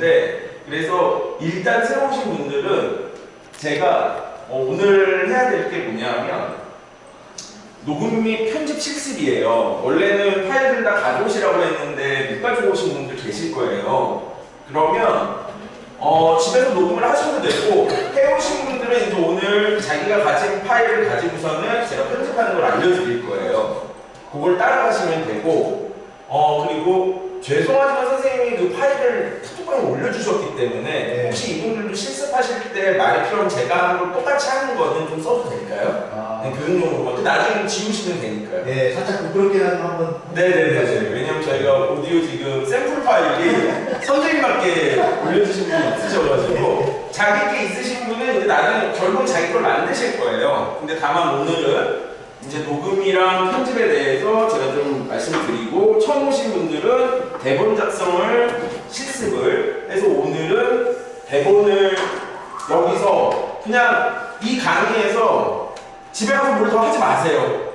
있는데, 그래서 일단 새로 오신 분들은 제가 오늘 해야 될 게 뭐냐면 녹음 및 편집 실습이에요. 원래는 파일들 다 가져오시라고 했는데 못 가지고 오신 분들 계실 거예요. 그러면 집에서 녹음을 하셔도 되고, 해오신 분들은 이제 오늘 자기가 가진 파일을 가지고서는 제가 편집하는 걸 알려드릴 거예요. 그걸 따라가시면 되고, 그리고 죄송하지만 선생님이 그 파일을 카톡방에 올려주셨기 때문에 혹시 이분들도 실습하실 때 말이 필요한 제가 하는 걸 똑같이 하는 거는 좀 써도 될까요? 네, 교육용으로만. 나중에 지우시면 되니까요. 네, 살짝 부끄럽게 한번. 네네네. 왜냐면 저희가 오디오 지금 샘플 파일이 선생님밖에 올려주신 분이 없으셔가지고, 자기 게 있으신 분은 이제 나중에 결국 자기 걸 만드실 거예요. 근데 다만 오늘은 이제 녹음이랑 편집에 대해서 제가 좀 말씀드리고, 처음 오신 분들은 대본 작성을 실습을 해서 오늘은 대본을 여기서 그냥 이 강의에서 집에 가서 뭘 더 하지 마세요.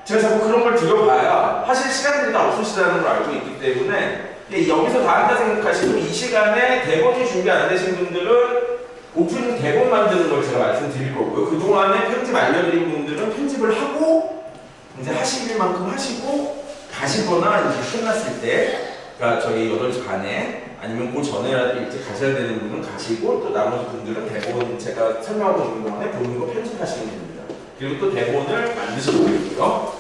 제가 자꾸 그런 걸 들여봐야 하실 시간들이 다 없으시다는 걸 알고 있기 때문에 여기서 다 한다 생각하시고, 이 시간에 대본이 준비 안 되신 분들은 오프닝 대본 만드는 걸 제가 말씀드릴 거고요. 그동안에 편집 알려드린 분들은 편집을 하고 이제 하실 만큼 하시고 가시거나 이제 끝났을 때, 그러니까 저희 8시 반에 아니면 그 전에라도 일찍 가셔야 되는 분은 가시고, 또 나머지 분들은 대본 제가 설명하고 있는 동안에 보는 거 편집하시면 됩니다. 그리고 또 대본을 만드셔도 되고요.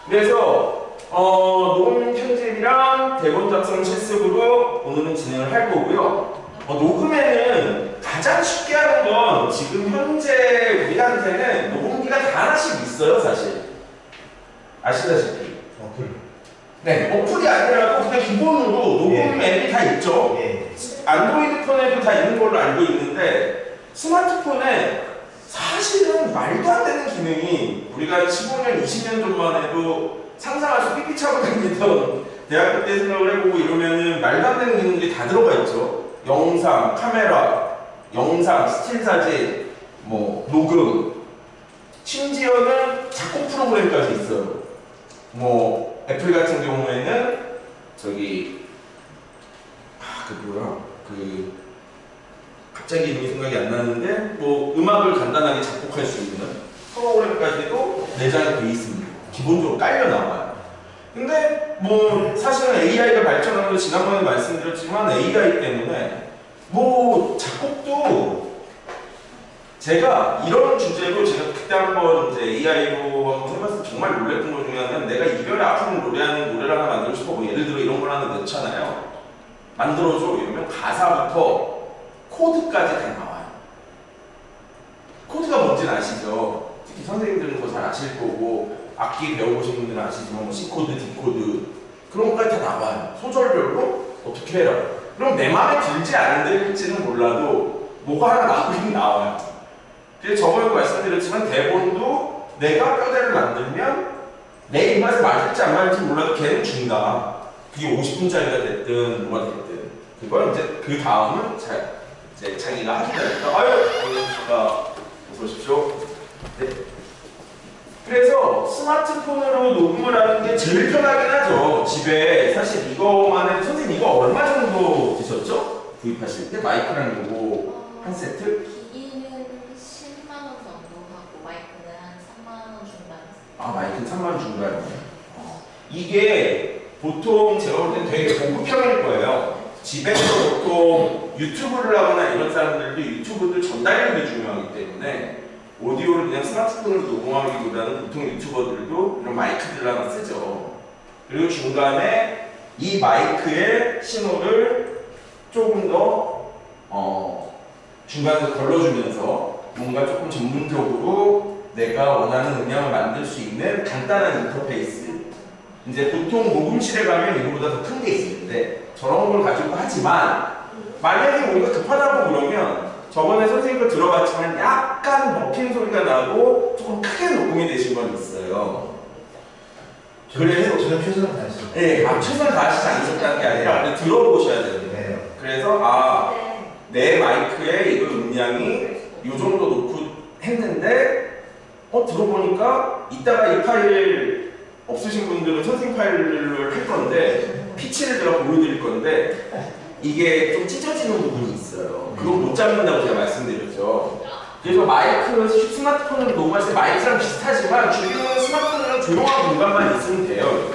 그래서 녹음 편집이랑 대본 작성 실습으로 오늘은 진행을 할 거고요. 녹음에는 가장 쉽게 하는 건 지금 현재 우리한테는 녹음기가 다 하나씩 있어요, 사실. 아시다시피. 네, 어플이 아니라도 그냥 기본으로 녹음 앱이 다 있죠. 안드로이드 폰에도 다 있는 걸로 알고 있는데, 스마트폰에 사실은 말도 안 되는 기능이, 우리가 15년, 20년 전만 해도 상상할 수 삐삐 차고 다니던 대학교 때 생각을 해보고 이러면은 말도 안 되는 기능들이 다 들어가 있죠. 영상, 카메라, 영상, 스틸 사진, 뭐 녹음, 심지어는 작곡 프로그램까지 있어요. 뭐 애플 같은 경우에는 저기 갑자기 이름이 생각이 안 나는데, 뭐 음악을 간단하게 작곡할 수 있는 프로그램까지도 내장이 돼 있습니다. 기본적으로 깔려 나와요. 근데 뭐 사실은 AI가 발전한 거 지난번에 말씀드렸지만, AI 때문에 뭐 작곡도, 제가 이런 주제로 제가 그때 한번 이제 AI로 한번 해봤을 때 정말 놀랬던 것 중에 하나는, 내가 이별의 아픔을 노래하는 노래를 하나 만들고 싶어, 뭐 예를 들어 이런 걸 하나 넣잖아요. 만들어줘 이러면 가사부터 코드까지 다 나와요. 코드가 뭔지는 아시죠? 특히 선생님들은 더 잘 아실 거고, 악기 배워보신 분들은 아시지만 뭐 C코드, D코드 그런 것까지 다 나와요. 소절별로 어떻게 해라. 그럼 내 마음에 들지 않을지는 몰라도 뭐가 하나 나오긴 나와요. 그래서 저번에도 말씀드렸지만, 대본도 내가 뼈대를 만들면 내 입맛에 맞을지 안 맞을지 몰라도 걔는 준다. 그게 50분짜리가 됐든 뭐가 됐든. 그걸 이제 그 다음은 이제 자기가 하기가 있다. 아유, 안녕하십니까. 어서 오십시오. 네. 그래서 스마트폰으로 녹음을 하는 게 제일 편하긴 하죠. 집에 사실 이거만 해도, 선생님 이거 얼마 정도 드셨죠? 구입하실 때 마이크랑 요거 한 세트? 기기는 10만 원 정도 하고 마이크는 한 3만 원 중반. 아, 마이크는 3만 원 중반. 이게 보통 제가 볼 땐 되게 고급형일 거예요. 집에서 보통 유튜브를 하거나 이런 사람들도 유튜브도 전달력이 중요하기 때문에 오디오를 그냥 스마트폰으로 녹음하기보다는 보통 유튜버들도 이런 마이크들을 하나 쓰죠. 그리고 중간에 이 마이크의 신호를 조금 더 중간에서 걸러주면서 뭔가 조금 전문적으로 내가 원하는 음향을 만들 수 있는 간단한 인터페이스. 이제 보통 녹음실에 가면 이거보다 더 큰 게 있는데 저런 걸 가지고 하지만, 만약에 우리가 급하다고 그러면 저번에 선생님 거 들어봤지만 약간 먹힌 소리가 나고 조금 크게 녹음이 되신 건 있어요. 그래서 저는 최선을 다했어요. 네, 최선을 다하시지 않으셨다는 게 아니라 들어보셔야 됩니다. 그래서 내 마이크에 이거 음량이 이 정도 놓고 했는데 들어보니까 이따가 이 파일 없으신 분들은 선생님 파일을 할 건데 피치를 제가 보여드릴 건데 이게 좀 찢어지는 부분이 있어요. 그건 못 잡는다고 제가 말씀드렸죠. 그래서 마이크, 스마트폰으로 녹음할 때 마이크랑 비슷하지만 주변 스마트폰이랑 조용한 공간만 있으면 돼요.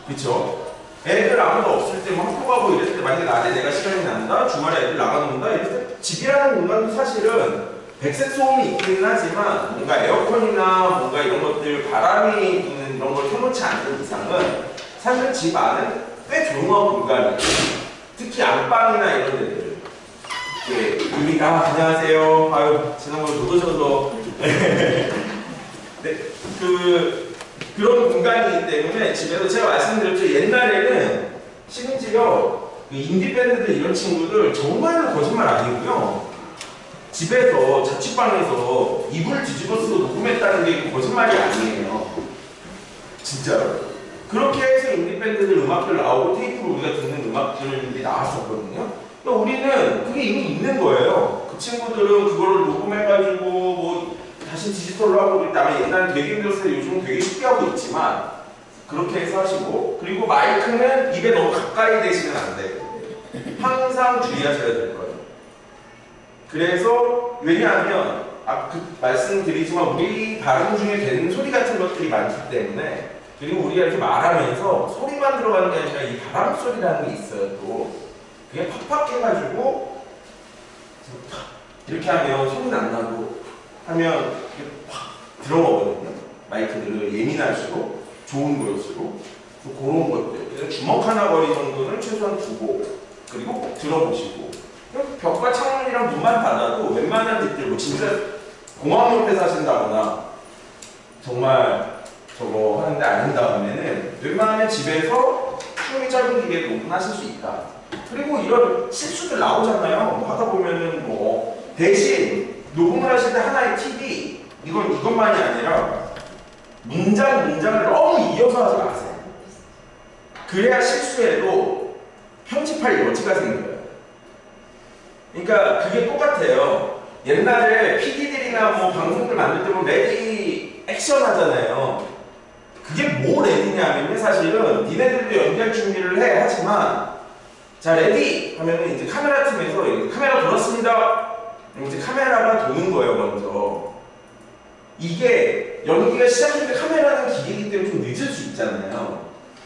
그쵸? 애들 아무도 없을 때 막 학교 가고 이랬을 때 만약에 낮에 내가 시간이 난다? 주말에 애들 나가놓는다? 이랬을 때 집이라는 공간도 사실은 백색 소음이 있기는 하지만 뭔가 에어컨이나 뭔가 이런 것들 바람이 부는 이런 걸 켜놓지 않는 이상은 사실 집 안은 꽤 조용한 공간이에요. 특히 안방이나 이런 데들. 우리가 안녕하세요. 아유 지난번에 못 오셔서 네, 그런 공간이기 때문에 집에서 제가 말씀드렸죠. 옛날에는 심지어 인디밴드들 이런 친구들 정말로 거짓말 아니고요. 집에서 자취방에서 이불 뒤집어 쓰고 녹음했다는 게 거짓말이 아니에요. 진짜로. 그렇게 해서 인디밴드들 음악들 나오고 테이프로 우리가 듣는 음악들이 나왔었거든요. 그러니까 우리는 그게 이미 있는 거예요. 그 친구들은 그걸 녹음해가지고 뭐 다시 디지털로 하고 있다면 옛날에 되게 힘들었어요. 요즘은 되게 쉽게 하고 있지만 그렇게 해서 하시고 그리고 마이크는 입에 너무 가까이 대시면 안 돼요. 항상 주의하셔야 될 거예요. 그래서 왜냐하면 말씀드리지만 우리 발음 중에 되는 소리 같은 것들이 많기 때문에 그리고 우리가 이렇게 말하면서 소리만 들어가는 게 아니라 이 바람 소리라는 게 있어요. 또 그게 팍팍 해가지고 이렇게 하면 소리는 안 나고 하면 팍 들어오거든요. 마이크들을 예민할수록 좋은 걸수록 그런 것들. 그래서 주먹 하나 거리 정도는 최소한 두고 그리고 꼭 들어보시고 벽과 창문이랑 문만 닫아도 웬만한 집들 뭐 진짜 공항 옆에 사신다거나 정말 저거 하는데 안 한다면은 웬만한 집에서 수명이 짧은 기계로 오픈하실 수 있다. 그리고 이런 실수들 나오잖아요. 하다 보면은 뭐 대신 녹음을 하실 때 하나의 팁이 이것만이 아니라 문장을 너무 이어서 하지 마세요. 그래야 실수해도 편집할 여지가 생겨요. 그러니까 그게 똑같아요. 옛날에 PD들이나 뭐 방송들 만들 때 보면 레디 액션 하잖아요. 그게 뭐 레디냐면요. 사실은 니네들도 연기할 준비를 해 하지만 자 레디 하면은 이제 카메라 팀에서 카메라 돌았습니다. 이제 카메라가 도는 거예요 먼저. 이게 연기가 시작할 때 카메라는 기계이기 때문에 좀 늦을 수 있잖아요.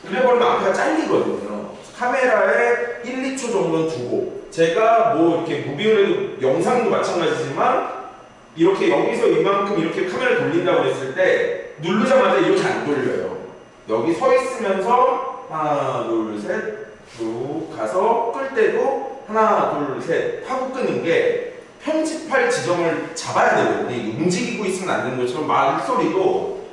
그래버리면 앞에가 잘리거든요. 카메라에 1, 2초 정도는 두고 제가 뭐 이렇게 무비율에도 영상도 마찬가지지만 이렇게 여기서 이만큼 이렇게 카메라 돌린다고 했을 때 누르자마자 이렇게 안 돌려요. 여기 서 있으면서 하나 둘 셋 쭉 가서 끌 때도 하나 둘 셋 하고 끄는 게 편집할 지점을 잡아야 되거든요. 움직이고 있으면 안 되는 것처럼 말소리도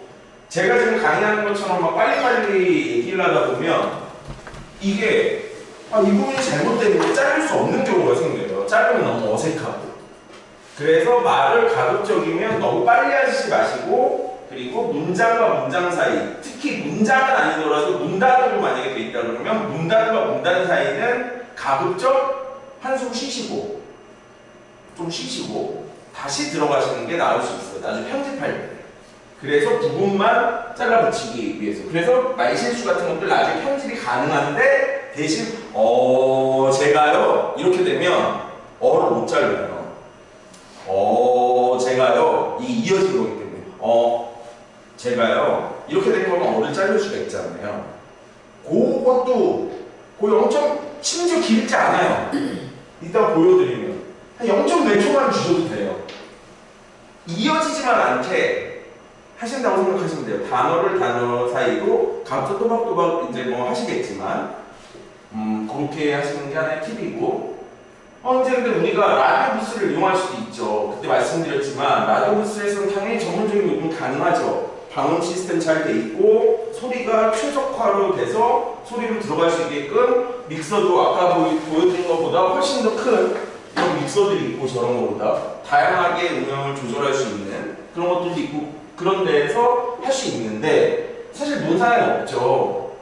제가 지금 강의하는 것처럼 막 빨리빨리 얘기를 하다 보면 이게 이 부분이 잘못되면 자를 수 없는 경우가 생겨요. 자르면 너무 어색하고. 그래서 말을 가급적이면 너무 빨리 하시지 마시고 그리고 문장과 문장 사이 특히 문장은 아니더라도 문단으로 만약에 돼 있다 그러면 문단과 문단 사이는 가급적 한숨 쉬시고 좀 쉬시고 다시 들어가시는 게 나을 수 있어요. 나중에 편집할 때. 그래서 부분만 잘라 붙이기 위해서. 그래서 말실수 같은 것들 나중에 편집이 가능한데 대신 제가요 이렇게 되면 어를 못 잘라요. 제가요 이 이어진 거기 때문에 제가요 이렇게 된 거면 어를 자를 수가 있잖아요. 그것도 거의 엄청 심지어 길지 않아요. 이따 보여드리면 한 0몇 초만 주셔도 돼요. 이어지지만 않게 하신다고 생각하시면 돼요. 단어를 단어 사이로 각자 또박또박 이제 뭐 하시겠지만 그렇게 하시는 게 하나의 팁이고 이제 근데 우리가 라디오 부스를 이용할 수도 있죠. 그때 말씀드렸지만 라디오 부스에서는 당연히 전문적인 녹음이 가능하죠. 방음 시스템 잘 돼 있고 소리가 최적화로 돼서 소리로 들어갈 수 있게끔 믹서도 아까 보여드린 것보다 훨씬 더 큰 이런 믹서들이 있고 저런 것보다 다양하게 음영을 조절할 수 있는 그런 것들도 있고 그런 데에서 할 수 있는데 사실 논산에는 없죠.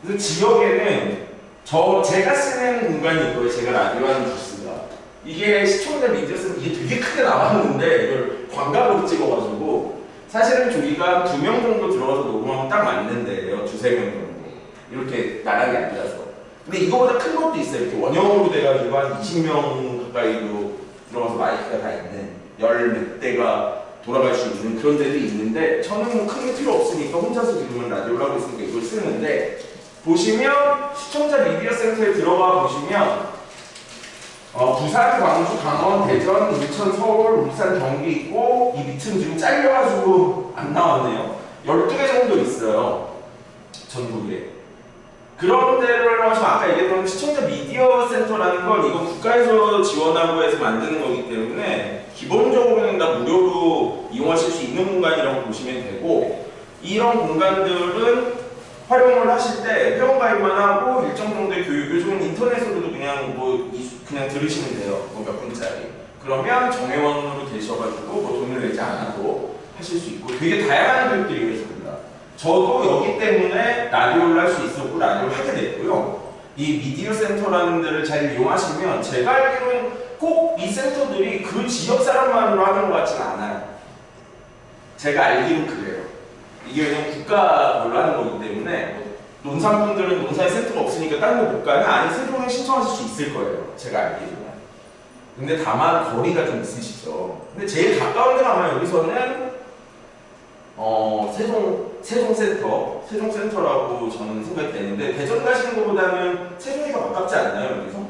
그래서 지역에는 제가 쓰는 공간이 있고요. 제가 라디오 하는 부스가 이게 시청자 미디어스는 이게 되게 크게 나왔는데 이걸 광각으로 찍어가지고 사실은 저희가 2명 정도 들어가서 녹음하면 딱 맞는데요. 2~3명 정도 이렇게 나란히 앉아서 근데 이거보다 큰 것도 있어요. 이렇게 원형으로 돼가지고 한 20명 가까이도 들어가서 마이크가 다 있는 열 몇 대가 돌아갈 수 있는 그런 데도 있는데 저는 뭐 큰 게 필요 없으니까 혼자서 지금은 라디오를 하고 있으니까 이걸 쓰는데 보시면 시청자 미디어 센터에 들어가 보시면 부산, 광주, 강원, 대전, 인천, 서울, 울산, 경기 있고 이 밑은 지금 잘려가지고 안 나왔네요. 12개 정도 있어요. 전국에. 그런 데를 하시면 아까 얘기했던 시청자 미디어 센터라는 건 이거 국가에서 지원하고 해서 만드는 거기 때문에 기본적으로는 다 무료로 이용하실 수 있는 공간이라고 보시면 되고 이런 공간들은 활용을 하실 때 회원가입만 하고 일정 정도의 교육, 요즘은 인터넷으로도 그냥 들으시면 돼요. 몇 분짜리. 그러면 정회원으로 되셔가지고 뭐 돈을 내지 않아도 하실 수 있고 되게 다양한 교육들이 있습니다. 저도 여기 때문에 라디오를 할 수 있었고 라디오를 하게 됐고요. 이 미디어 센터라는 데를 잘 이용하시면 제가 알기로는 꼭 이 센터들이 그 지역 사람만으로 하는 것 같지는 않아요. 제가 알기로는 그래요. 이게 왜냐면 국가별로 하는 거기 때문에 논산분들은 논산에 센터가 없으니까 다른 데 못 가면 아니 세종에 신청하실 수 있을 거예요. 제가 알기로는. 근데 다만 거리가 좀 있으시죠. 근데 제일 가까운 데가 아마 여기서는 세종센터라고 저는 생각이 되는데 대전 가시는 것보다는 세종이가 가깝지 않나요 여기서?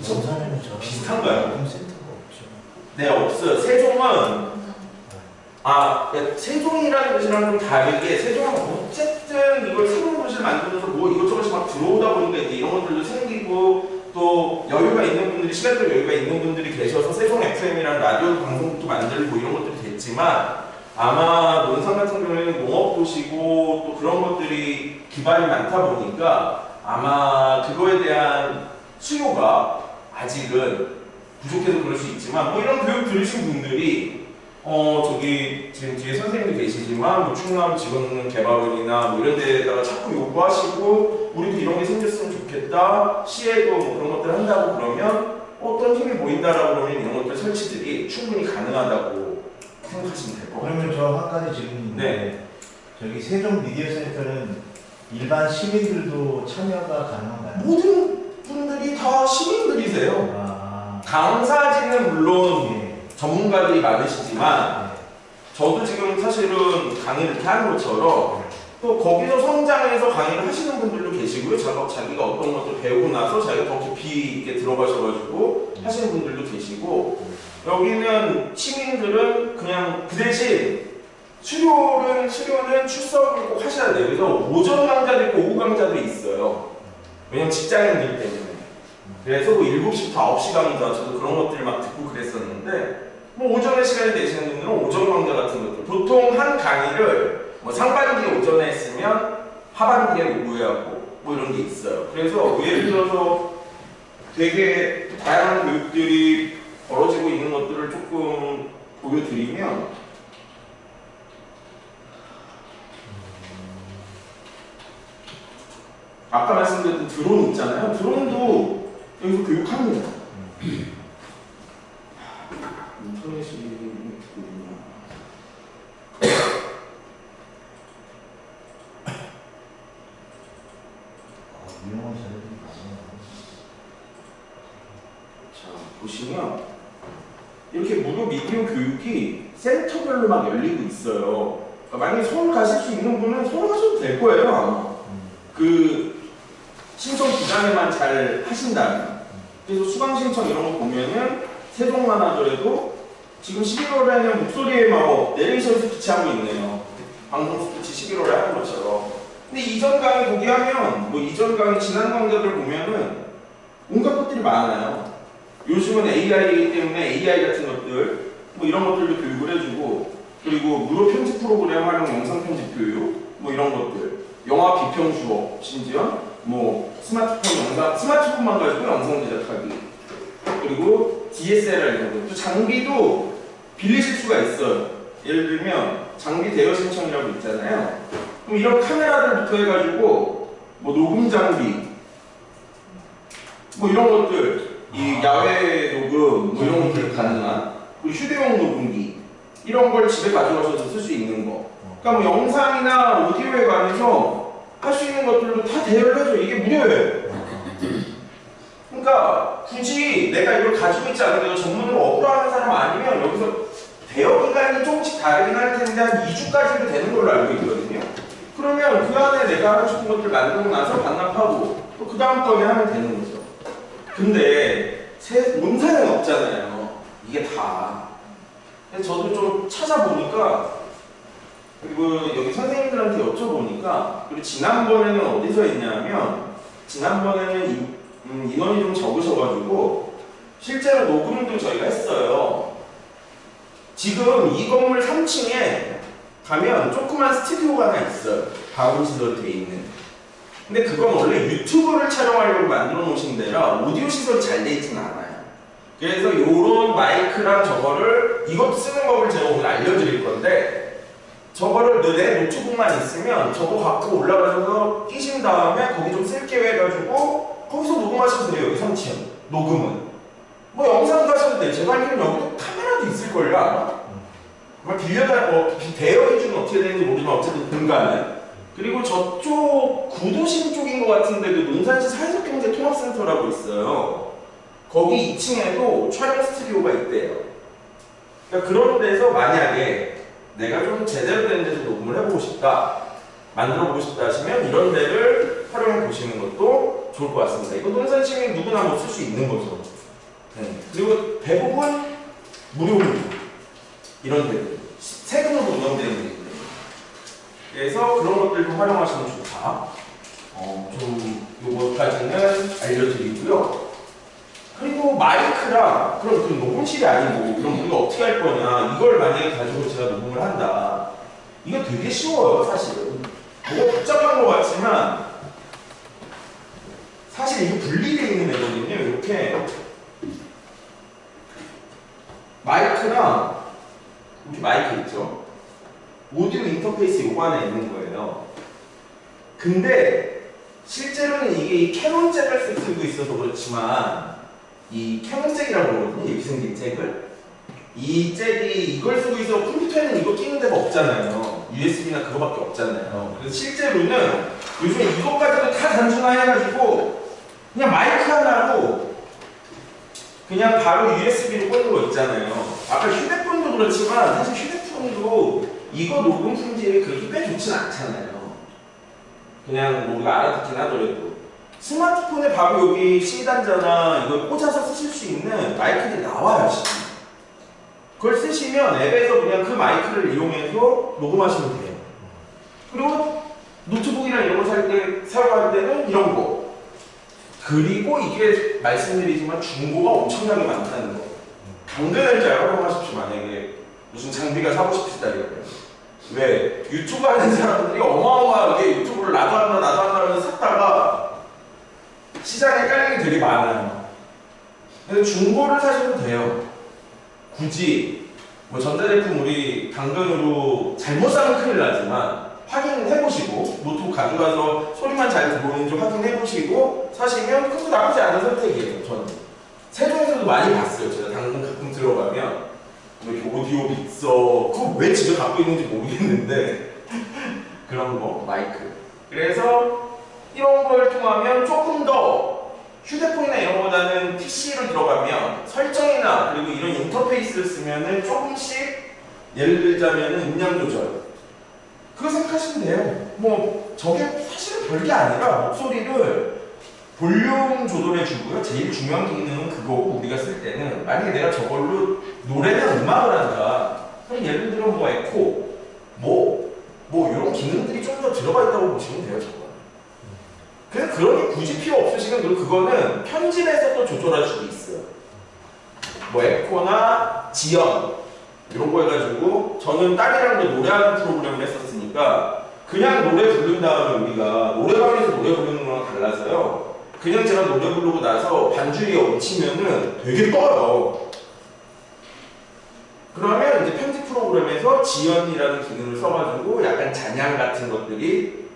전산에는 저 비슷한가요? 센터가 없죠. 네 없어요. 세종은 세종이라는 곳이랑 좀 다르게 세종은 어쨌든 이걸 새로운 도시를 만들면서 뭐 이것저것 막 들어오다 보니까 이제 이런 것들도 생기고 또 여유가 있는 분들이 시간적 여유가 있는 분들이 계셔서 세종 FM이라는 라디오 방송국도 만들고 이런 것들이 됐지만 아마 논산 같은 경우에는 농업도시고 또 그런 것들이 기반이 많다 보니까 아마 그거에 대한 수요가 아직은 부족해서 그럴 수 있지만 뭐 이런 교육 들으신 분들이 저기 지금 뒤에 선생님도 계시지만 뭐 충남 지원개발원이나 뭐 이런 데다가 자꾸 요구하시고 우리도 이런 게 생겼으면 좋겠다 시에도 뭐 그런 것들 한다고 그러면 어떤 힘이 보인다라고 그러면 이런 것들 설치들이 충분히 가능하다고 생각하시면 될 것 같아요. 그러면 저 한 가지 질문인데 네. 저기 세종 미디어 센터는 일반 시민들도 참여가 가능한가요? 모든 분들이 다 시민들이세요. 강사진은 물론 예. 전문가들이 많으시지만 예. 저도 지금 사실은 강의를 이렇게 하는 것처럼 또 거기서 성장해서 강의를 하시는 분들도 계시고요. 자기가 어떤 것도 배우고 나서 자기가 더 깊이 있게 들어가셔가지고 하시는 분들도 계시고 여기는 시민들은 그냥 그 대신 수료는 출석을 꼭 하셔야 돼요. 그래서 오전 강좌도 있고 오후 강좌도 있어요. 왜냐면 직장인들 때문에. 그래서 뭐 7시부터 9시 강좌 저도 그런 것들 막 듣고 그랬었는데 뭐 오전에 시간이 되시는 분들은 오전 강좌 같은 것들 보통 한 강의를 뭐 상반기에 오전에 했으면 하반기에 오후에 하고 뭐 이런 게 있어요. 그래서 예를 들어서 되게 다양한 교육들이 벌어지고 있는 것들을 조금 보여드리면 아까 말씀드렸던 드론 있잖아요. 드론도 여기서 교육합니다. 인터넷이 어딨냐. 유용한 자료들이 많아요. 자, 보시면 이렇게 무료 미디어 교육이 센터별로 막 열리고 있어요. 그러니까 만약에 서울 가실 수 있는 분은 서울 가셔도 될 거예요, 아마. 그 신청 기간에만 잘 하신다면. 그래서 수강 신청 이런 거 보면은 세종만 하더라도 지금 11월에는 목소리의 마법 내레이션 스피치 하고 있네요. 방송 스피치 11월에 하는 것처럼. 근데 이전 강의 보기 하면 뭐 이전 강의 지난 강좌들 보면은 온갖 것들이 많아요. 요즘은 AI이기 때문에 AI 같은 것들 뭐 이런 것들도 교육을 해주고 그리고 무료 편집 프로그램 활용 영상 편집 교육 뭐 이런 것들 영화 비평 수업 심지어 뭐 스마트폰만 가지고 영상 제작하기 그리고 DSLR 이런 거 또 장비도 빌리실 수가 있어요. 예를 들면 장비 대여 신청이라고 있잖아요. 그럼 이런 카메라들부터 해가지고 뭐 녹음 장비 뭐 이런 것들 이 야외 녹음 뭐 이런 것들 가능한 그리고 휴대용 녹음기 이런 걸 집에 가져가셔서 쓸 수 있는 거. 그러니까 뭐 영상이나 오디오에 관해서 할 수 있는 것들로 다 대여를 해줘. 이게 무료예요. 그러니까 굳이 내가 이걸 가지고 있지 않은데 전문으로 업로하는 사람 아니면 여기서 대여 기간이 조금씩 다르긴 할 텐데 한 2주까지도 되는 걸로 알고 있거든요. 그러면 그 안에 내가 하고 싶은 것들 만들고 나서 반납하고 또 그 다음 번에 하면 되는 거죠. 근데 논산은 없잖아요. 이게 다. 그래서 저도 좀 찾아보니까 그리고 여기 선생님들한테 여쭤보니까 그리고 지난번에는 어디서 했냐면 지난번에는 인원이 좀 적으셔가지고 실제로 녹음도 저희가 했어요. 지금 이 건물 3층에 가면 조그만 스튜디오가 하나 있어요. 바운시설로 돼 있는. 근데 그건 원래 유튜브를 촬영하려고 만들어 놓으신 데라 오디오 시설이 잘 돼 있지는 않아요. 그래서 요런 마이크랑 저거를 이것 쓰는 법을 제가 오늘 알려드릴 건데 저거를 내 노트북만 있으면 저거 갖고 올라가셔서 끼신 다음에 거기 좀 쓸게요 해가지고 거기서 녹음하셔도 돼요. 여기 3층 녹음은 뭐 영상도 하셔도 돼요. 제가 알기로는 여기도 카메라도 있을걸요 아마? 대여 기준은 어떻게 되는지 모르지만 어쨌든 공간은 그리고 저쪽 구도심 쪽인 것 같은데도 논산시 사회적경제통합센터라고 있어요. 거기 2층에도 촬영 스튜디오가 있대요. 그러니까 그런 데서 만약에 내가 좀 제대로 된 데서 녹음을 해보고 싶다, 만들어보고 싶다 하시면 이런 데를 활용해 보시는 것도 좋을 것 같습니다. 이거 논산 시민 누구나 뭐 쓸 수 있는 거죠. 네. 그리고 대부분 무료입니다. 이런 데들. 세금으로 운영되는 데들. 그래서 그런 것들도 활용하시면 좋다. 좀 요것까지는 알려드리고요. 그리고 마이크랑 그럼 그 녹음실이 아니고 그럼 우리가 어떻게 할 거냐 이걸 만약에 가지고 제가 녹음을 한다 이거 되게 쉬워요 사실은 뭐가 복잡한 것 같지만 사실 이게 분리되어 있는 애거든요. 이렇게 마이크랑 이렇게 마이크 있죠. 오디오 인터페이스 요거 안에 있는 거예요. 근데 실제로는 이게 이 캐논 잭을 쓰고 있어서 그렇지만 이 캐논 잭이라고 그러거든요. 이렇게 생긴 잭을. 이 잭이 이걸 쓰고 있어 컴퓨터에는 이거 끼는 데가 없잖아요. USB나 그거밖에 없잖아요. 그래서 실제로는 요즘에 이것까지도 다 단순화해가지고 그냥 마이크 하나로 그냥 바로 USB로 꽂는 거 있잖아요. 아까 휴대폰도 그렇지만 사실 휴대폰도 이거 녹음 품질이 그렇게 꽤 좋진 않잖아요. 그냥 뭐 우리가 알아듣긴 하더라도 스마트폰에 바로 여기 C단자나 이걸 꽂아서 쓰실 수 있는 마이크들이 나와요. 지금. 그걸 쓰시면 앱에서 그냥 그 마이크를 이용해서 녹음하시면 돼요. 그리고 노트북이나 이런 거 사용할 때는 이런 거. 그리고 이게 말씀드리지만 중고가 엄청나게 많다는 거. 당근을 잘 활용하십시오. 만약에 무슨 장비가 사고 싶으시다 이러면. 왜? 유튜브 하는 사람들이 어마어마하게 유튜브를 나도 한다 하면서 샀다가 시장에 깔린 게 되게 많아요. 그래서 중고를 사셔도 돼요. 굳이 뭐 전자제품 우리 당근으로 잘못 사면 큰일 나지만 확인해보시고 노트북 가져가서 소리만 잘 들어오는지 확인해보시고 사시면 그것도 나쁘지 않은 선택이에요. 저는 세종에서도 많이 봤어요. 제가 당근 가끔 들어가면 이렇게 오디오 믹서 그거 왜 집에 갖고 있는지 모르겠는데 그런 거 마이크. 그래서 이런 걸 통하면 조금 더 휴대폰이나 이런 거보다는 PC로 들어가면 설정이나 그리고 이런 인터페이스를 쓰면은 조금씩 예를 들자면은 음량 조절 그거 생각하시면 돼요. 뭐 저게 사실은 별게 아니라 목소리를 볼륨 조절해주고요. 제일 중요한 기능은 그거고 우리가 쓸 때는 만약에 내가 저걸로 노래나 음악을 한다. 그럼 예를 들어 뭐 에코 뭐 이런 기능들이 좀 더 들어가 있다고 보시면 돼요. 저거. 그래서 그런 게 굳이 필요 없으시면 그리고 그거는 편집에서 또 조절할 수도 있어요. 뭐 에코나 지연 이런 거 해가지고 저는 딸이랑도 노래하는 프로그램을 했었으니까 그냥 노래 부른 다음에 우리가 노래방에서 노래 부르는 거랑 달라서요. 그냥 제가 노래 부르고 나서 반주에 얹히면은 되게 떠요. 그러면 이제 편집 프로그램에서 지연이라는 기능을 써가지고 약간 잔향 같은 것들이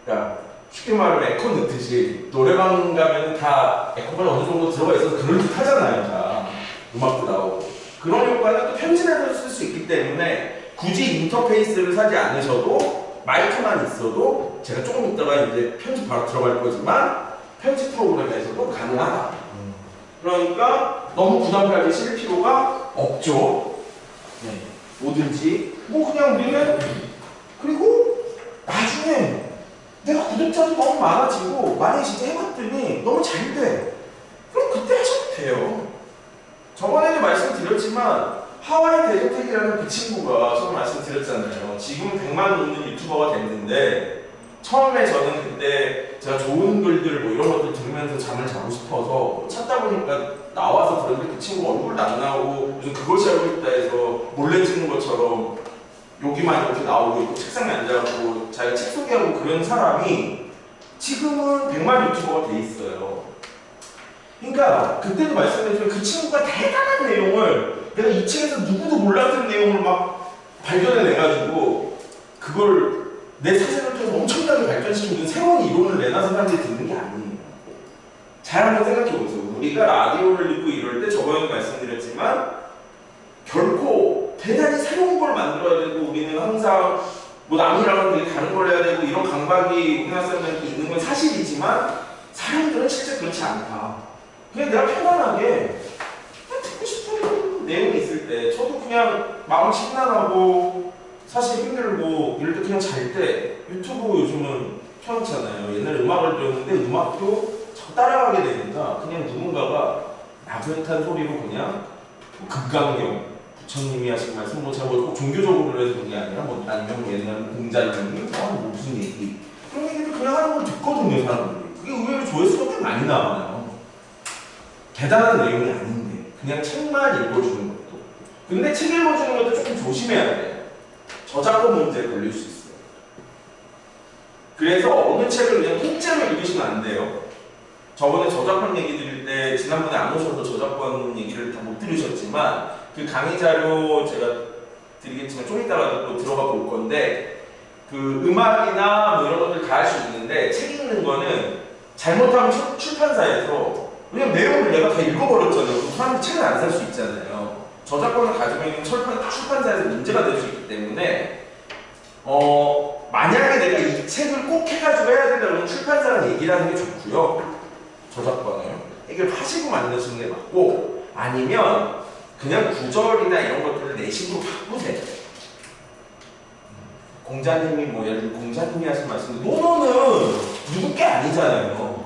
그러니까 쉽게 말하면 에코 넣듯이 노래방 가면 다 에코가 어느 정도 들어가 있어서 그럴듯 하잖아요. 다 음악도 나오고 그런 효과는 또 편집에서 쓸 수 있기 때문에 굳이 인터페이스를 사지 않으셔도 마이크만 있어도 제가 조금 있다가 이제 편집 바로 들어갈 거지만 편집 프로그램에서도 가능하다. 그러니까 너무 부담 가게 실을 필요가 없죠. 네. 뭐든지 뭐 그냥 우리는 그리고 나중에 내가 구독자도 너무 많아지고 만약에 진짜 해봤더니 너무 잘 돼. 그럼 그때 하셔도 돼요. 저번에도 말씀드렸지만 하와이 대저택이라는 그 친구가 처음 말씀드렸잖아요. 지금 100만 넘는 유튜버가 됐는데 처음에 저는 그때 제가 좋은 글들 뭐 이런 것들 들으면서 잠을 자고 싶어서 찾다 보니까 나와서 들었는데 그 친구 얼굴도 안 나오고 무슨 그것이 알고 있다 해서 몰래 찍는 것처럼 여기만 이렇게 나오고 있고 책상에 앉아갖고 자기가 책 소개하고 그런 사람이 지금은 100만 유튜버가 돼 있어요. 그러니까 그때도 말씀드렸지만 그 친구가 대단한 내용을 내가 이 책에서 누구도 몰랐던 내용을 막 발견해내가지고 그걸 내 사생을 통해서 엄청나게 발전시키는 새로운 이론을 내놔서 사람들이 듣는 게 아니에요. 잘 한번 생각해보세요. 우리가 라디오를 듣고 이럴 때 저번에도 말씀드렸지만 결코 대단히 새로운 걸 만들어야 되고 우리는 항상 뭐 남이랑은 되게 다른 걸 해야 되고 이런 강박이 우리나라 사람들한테 있는 건 사실이지만 사람들은 실제 그렇지 않다. 그냥 내가 편안하게 그냥 듣고 싶은 내용이 있을 때 저도 그냥 마음 심란하고 사실 힘들고 이럴 때 그냥 잘 때 유튜브 요즘은 편찮아요. 옛날에 음악을 들었는데 음악도 따라가게 되니까 그냥 누군가가 나긋한 소리로 그냥 금강경 부처님이 하신 말씀 뭐 제가 꼭 종교적으로 해서 그런 게 아니라 뭐 아니면 뭐 옛날 공자님이 뭐 무슨 얘기 그런 얘기를 그냥 하는 걸 듣거든요 사람들이. 그게 의외로 조회수가 꽤 많이 나와요. 대단한 내용이 아닌데 그냥 책만 읽어주는 것도. 근데 책 읽어주는 것도 조금 조심해야 돼요. 저작권 문제에 걸릴 수 있어요. 그래서 어느 책을 그냥 통째로 읽으시면 안 돼요. 저번에 저작권 얘기 드릴 때 지난번에 안 오셔서 저작권 얘기를 다 못 들으셨지만 그 강의 자료 제가 드리겠지만 좀 이따가 또 들어가 볼 건데 그 음악이나 뭐 이런 것들 다 할 수 있는데 책 읽는 거는 잘못하면 출판사에서 왜냐면 내용을 내가 다 읽어버렸잖아요. 그럼 사람들이 책을 안 살 수 있잖아요. 저작권을 가지고 있는 출판사에서 문제가 될 수 있기 때문에 만약에 내가 이 책을 꼭 해가지고 해야 된다 그러면 출판사랑 얘기를 하는 게 좋고요. 저작권을 해결하시고 만드시는 게 맞고 아니면 그냥 구절이나 이런 것들을 내식으로 바꾸세요. 공자님이 뭐 예를 들어 공자님이 하신 말씀인데 노노는 누구 게 아니잖아요.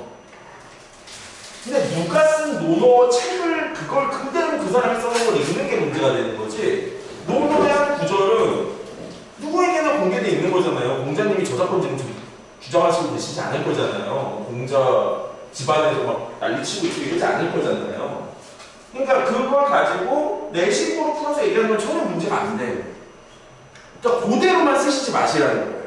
근데 누가 쓴 노노 책을 그걸 그대로 그 사람이 써놓은 걸 읽는 게 문제가 되는 거지 노노의 한 구절은 누구에게나 공개되어 있는 거잖아요. 공자님이 저작권을 주장하시고 계시지 않을 거잖아요. 공자 집안에서 막 난리치고 있고 이러지 않을 거잖아요. 그러니까 그걸 가지고 내식으로 풀어서 얘기하는 건 전혀 문제가 안 돼요. 그러니까 그대로만 쓰시지 마시라는 거예요.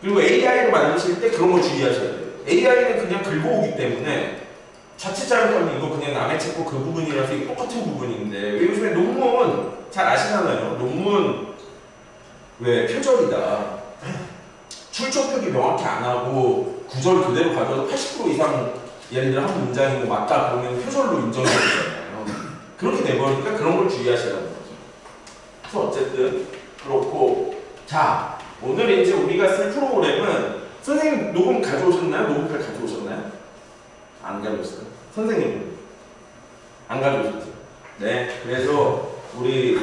그리고 AI를 만드실 때 그런 거 주의하셔야 돼요. AI는 그냥 긁어오기 때문에 자칫 잘못하면 이거 그냥 남의 책고 그 부분이라서 이거 똑같은 부분인데 왜 요즘에 논문 잘 아시잖아요. 논문 왜 표절이다. 출처 표기 명확히 안 하고 구절 그대로 가져서 80% 이상 예를 들어 한 문장이 뭐 맞다 그러면 표절로 인정이 되잖아요. 그렇게 돼버리니까 그런 걸 주의하시라는 거죠. 그래서 어쨌든 그렇고 자 오늘 이제 우리가 쓸 프로그램은 선생님 녹음 가져오셨나요? 녹음팔 가져오셨나요? 안 가져오셨어요? 선생님 안 가져오셨죠? 네 그래서 우리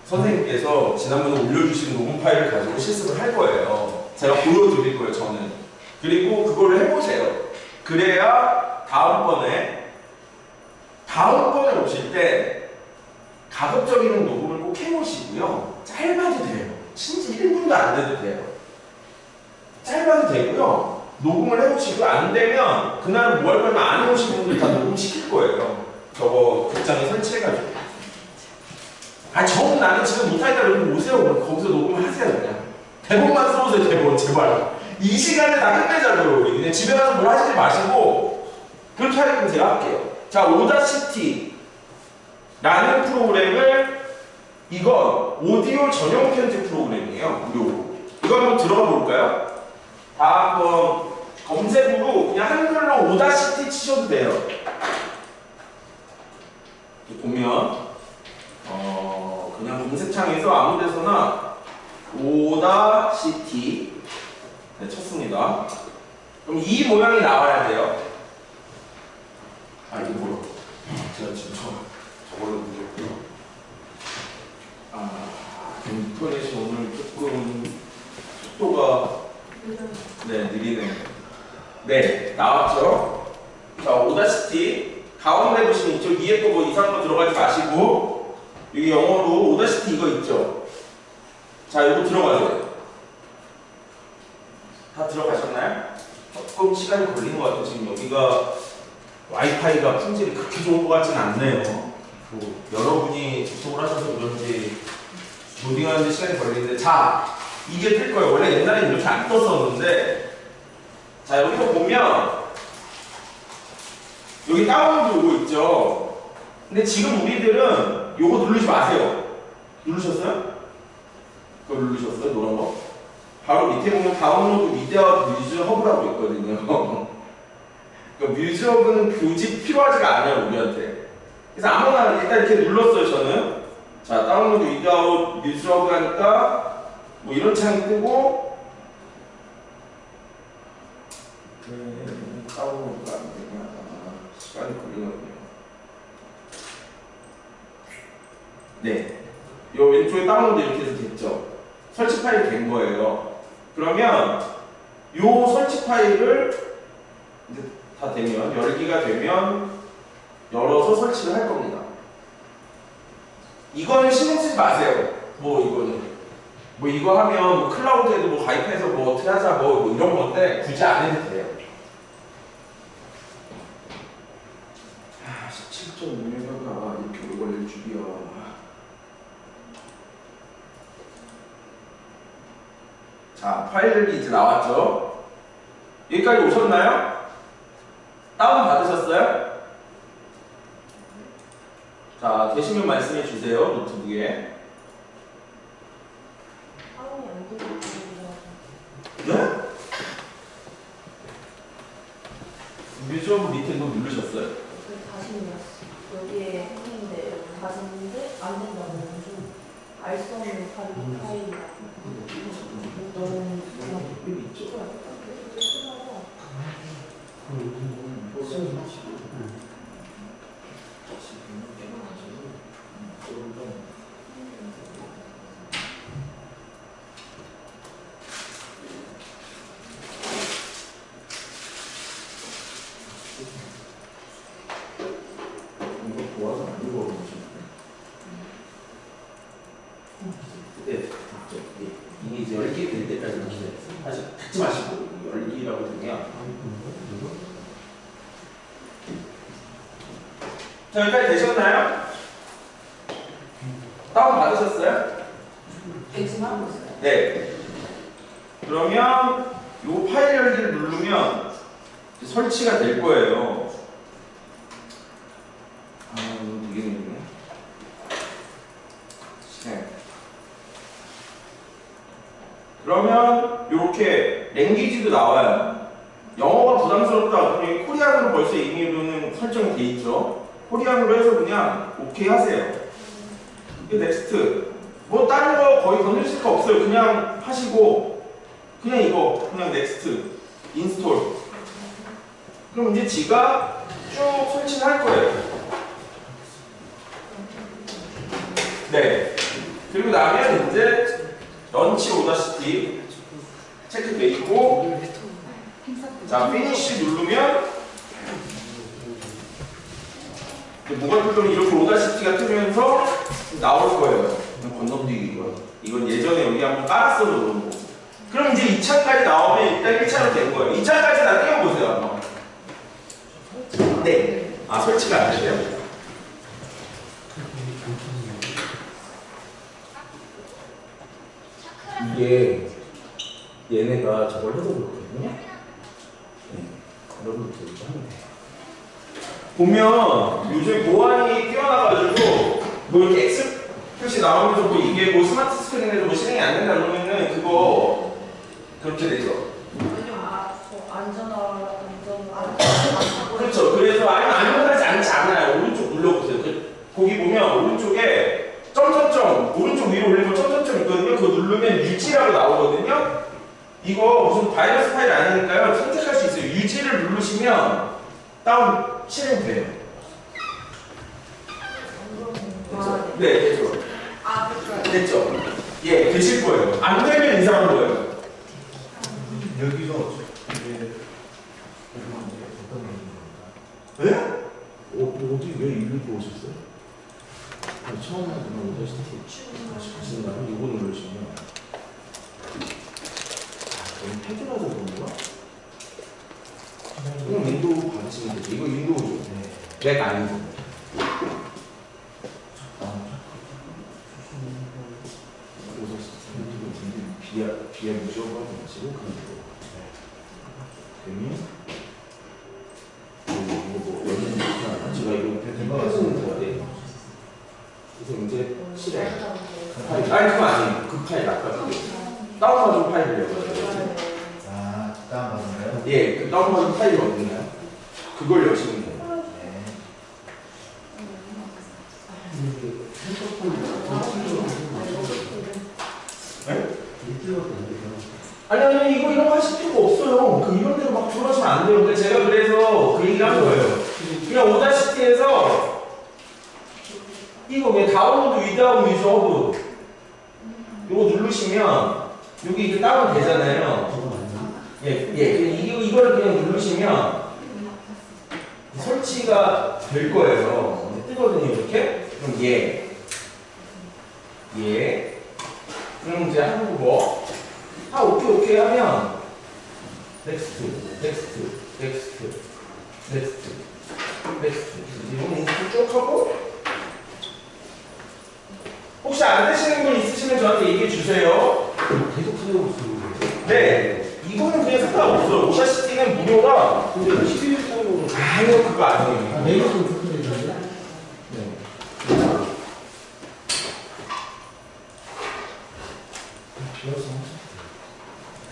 선생님께서 지난번에 올려주신 녹음 파일을 가지고 실습을 할 거예요. 제가 보여드릴 거예요 저는. 그리고 그걸 해보세요. 그래야 다음번에 오실 때 가급적이면 녹음을 꼭 해보시고요. 짧아도 돼요. 진짜 1분도 안 돼도 돼요. 짧아도 되고요. 녹음을 해보시고 안 되면 그날은 뭐 할 거면 안 해오신 분들 다 녹음시킬 거예요. 저거 극장에 설치해가지고. 나는 지금 못하니까 여러분 오세요. 그럼 거기서 녹음을 하세요 그냥. 대본만 써보세요 대본 제발. 이 시간에 다 끝내자고요 우리. 그냥 집에 가서 뭘 하시지 마시고 그렇게 하려면 제가 할게요. 자 오다시티 라는 프로그램을 이건 오디오 전용 편집 프로그램이에요. 무료로. 이거 한번 들어가 볼까요? 다 한번 검색으로 그냥 한글로 오다시티 치셔도 돼요. 보면 그냥 검색창에서 아무 데서나 오다시티 네, 쳤습니다. 그럼 이 모양이 나와야 돼요. 아 이거 뭐야? 제가 지금 저걸로 문제였고요. 인터넷이 오늘 조금 속도가 네 느리네요. 네 나왔죠. 자 오다시티 가운데 보시면 이쪽 위에 거 뭐 이상한 거 들어가지 마시고 여기 영어로 오다시티 이거 있죠. 자 이거 들어가세요. 다 들어가셨나요? 조금 시간이 걸리는 것 같아요. 지금 여기가 와이파이가 품질이 그렇게 좋은 것 같지는 않네요. 뭐 여러분이 접속을 하셔서 그런지 로딩하는데 시간이 걸리는데 자 이게 뜰 거예요. 원래 옛날에는 이렇게 안 떴었는데 자 여기서 보면 여기 다운로드 오고 있죠. 근데 지금 우리들은 요거 누르지 마세요. 누르셨어요? 그거 누르셨어요? 노란 거? 바로 밑에 보면 다운로드 미디어 뮤즈 허브라고 있거든요. 그러니까 뮤즈 허브는 굳이 필요하지가 않아요 우리한테. 그래서 아무나 일단 이렇게 눌렀어요 저는. 자 다운로드 미디어 뮤즈 허브 하니까 뭐 이런 창이 뜨고 다운로드가 안 되냐 시간이 걸리거든요. 네, 요 왼쪽에 다운로드 이렇게 해서 됐죠. 설치 파일이 된 거예요. 그러면 요 설치 파일을 이제 다 되면 열기가 되면 열어서 설치를 할 겁니다. 이거는 신경 쓰지 마세요. 뭐 이거는 뭐 이거 하면 뭐 클라우드에도 뭐 가입해서 뭐 어떻게 하자 뭐 이런 건데 굳이 안 해도 돼요. 17.6메가가 이렇게 오래 걸릴 줄이야. 자, 파일이 이제 나왔죠? 여기까지 오셨나요? 다운 받으셨어요? 자, 되시면 말씀해 주세요, 노트북에. 네? 뮤즈업 밑에 이거 누르셨어요? 여기에 했는데 다시는데 안 된다고 좀 알 수 없는 파일이라 너는 그냥 찍어야 돼. 이게 이제 열기 될 때까지 기다려요. 사실 닫지 마시고 열기라고 되면 자 여기까지 되셨나요? 다운 받으셨어요? 지금 하고 있어요. 네. 그러면 요 파일 열기를 누르면 이제 설치가 될 거예요. 이거 되겠네. 네. 그러면 이렇게 랭귀지도 나와요. 영어가 부담스럽다. 그러면 코리안으로 벌써 이미로는 설정이 돼 있죠. 코리안으로 해서 그냥 오케이 하세요. 이게 넥스트. 뭐 다른 거 거의 건드실 거 없어요. 그냥 하시고 그냥 이거 그냥 넥스트 인스톨. 그럼 이제 지가 쭉 설치를 할 거예요. 네. 그리고 나면 이제 런치 오다시티 체크돼 있고 자 피니쉬 누르면 뭐가 뜨면 이렇게 오다시티가 뜨면서 나올 거예요. 건너뛰기 이건 예전에 여기 한번 깔았어 놓은 거. 그럼 이제 2차까지 나오면 일단 1차로 된 거예요. 2차까지 다 띄워보세요 한번. 네. 아 설치가 안 되세요. 이게 얘네가 저걸 해서 그렇거든요. 네. 여러분들 이렇게 하면 돼요. 보면 요즘 보안이 뛰어나가지고 뭐 이렇게 X 표시 나오면서 뭐 이게 뭐 스마트 스크린에도 뭐 실행이 안 된다 그러면은 그거 그렇게 되죠. 그렇죠. 그래서 아니면 안전하지 않지 않아요. 오른쪽 눌러보세요. 거기 보면 오른쪽에 점점점 오른쪽 위로 올리면 점점점 있거든요. 그거 누르면 유지라고 나오거든요. 이거 무슨 바이러스 파일 아니니까요. 선택할 수 있어요. 유지를 누르시면 다운 실행돼요. 됐죠? 네, 됐죠. 아, 그렇죠. 됐죠? 예, 되실 거예요. 안 되면 이상한 거예요. 여기서 이제 어떤 얘기입니까? 네? 어디 왜 일로 오셨어요? 처음에 그냥 오다시티 하시는 거 아니면 이거 누르시면 너무 패드라서 그런가? 그냥 윈도우 받으시면 되죠. 이거 윈도우죠. 맥 아니고. 비하 무시하고 하시고 그러면 이거 뭐 연습 못하나? 제가 이거 패드는 돼야 돼. 그래서 이제 실행. 아니 그거 아니에요. 그 파일 아까 그 다운받은 파일이에요. 아, 다운받은가요? 예, 그 다운받은 파일이 어딨나요? 그걸 여시면 돼요. 아니 이거 이런 거 하실 필요가 없어요. 그 이런 데로 막 들어가시면 안 돼요. 근데 제가 그래서 그 얘기를 한 거예요. 그냥 오다시티에서 이거 왜 다운로드 위다운 유저브 이거 누르시면 여기 이게 다운 되잖아요. 이거를 그냥 누르시면 설치가 될 거예요. 뜨거든요 이렇게. 그럼 그럼 이제 한국어 오케이 하면 넥스트 이건 인스톨 쭉 하고 혹시 안 되시는 분 있으시면 저한테 얘기해 주세요. 계속 사용하고 있는 거예요. 네, 이거는 그냥 상관없어요. 오다시티는 무료라. 근데 11일 사용으로 아니요, 그거 아니에요. 내일도 그렇게 되는데? 네.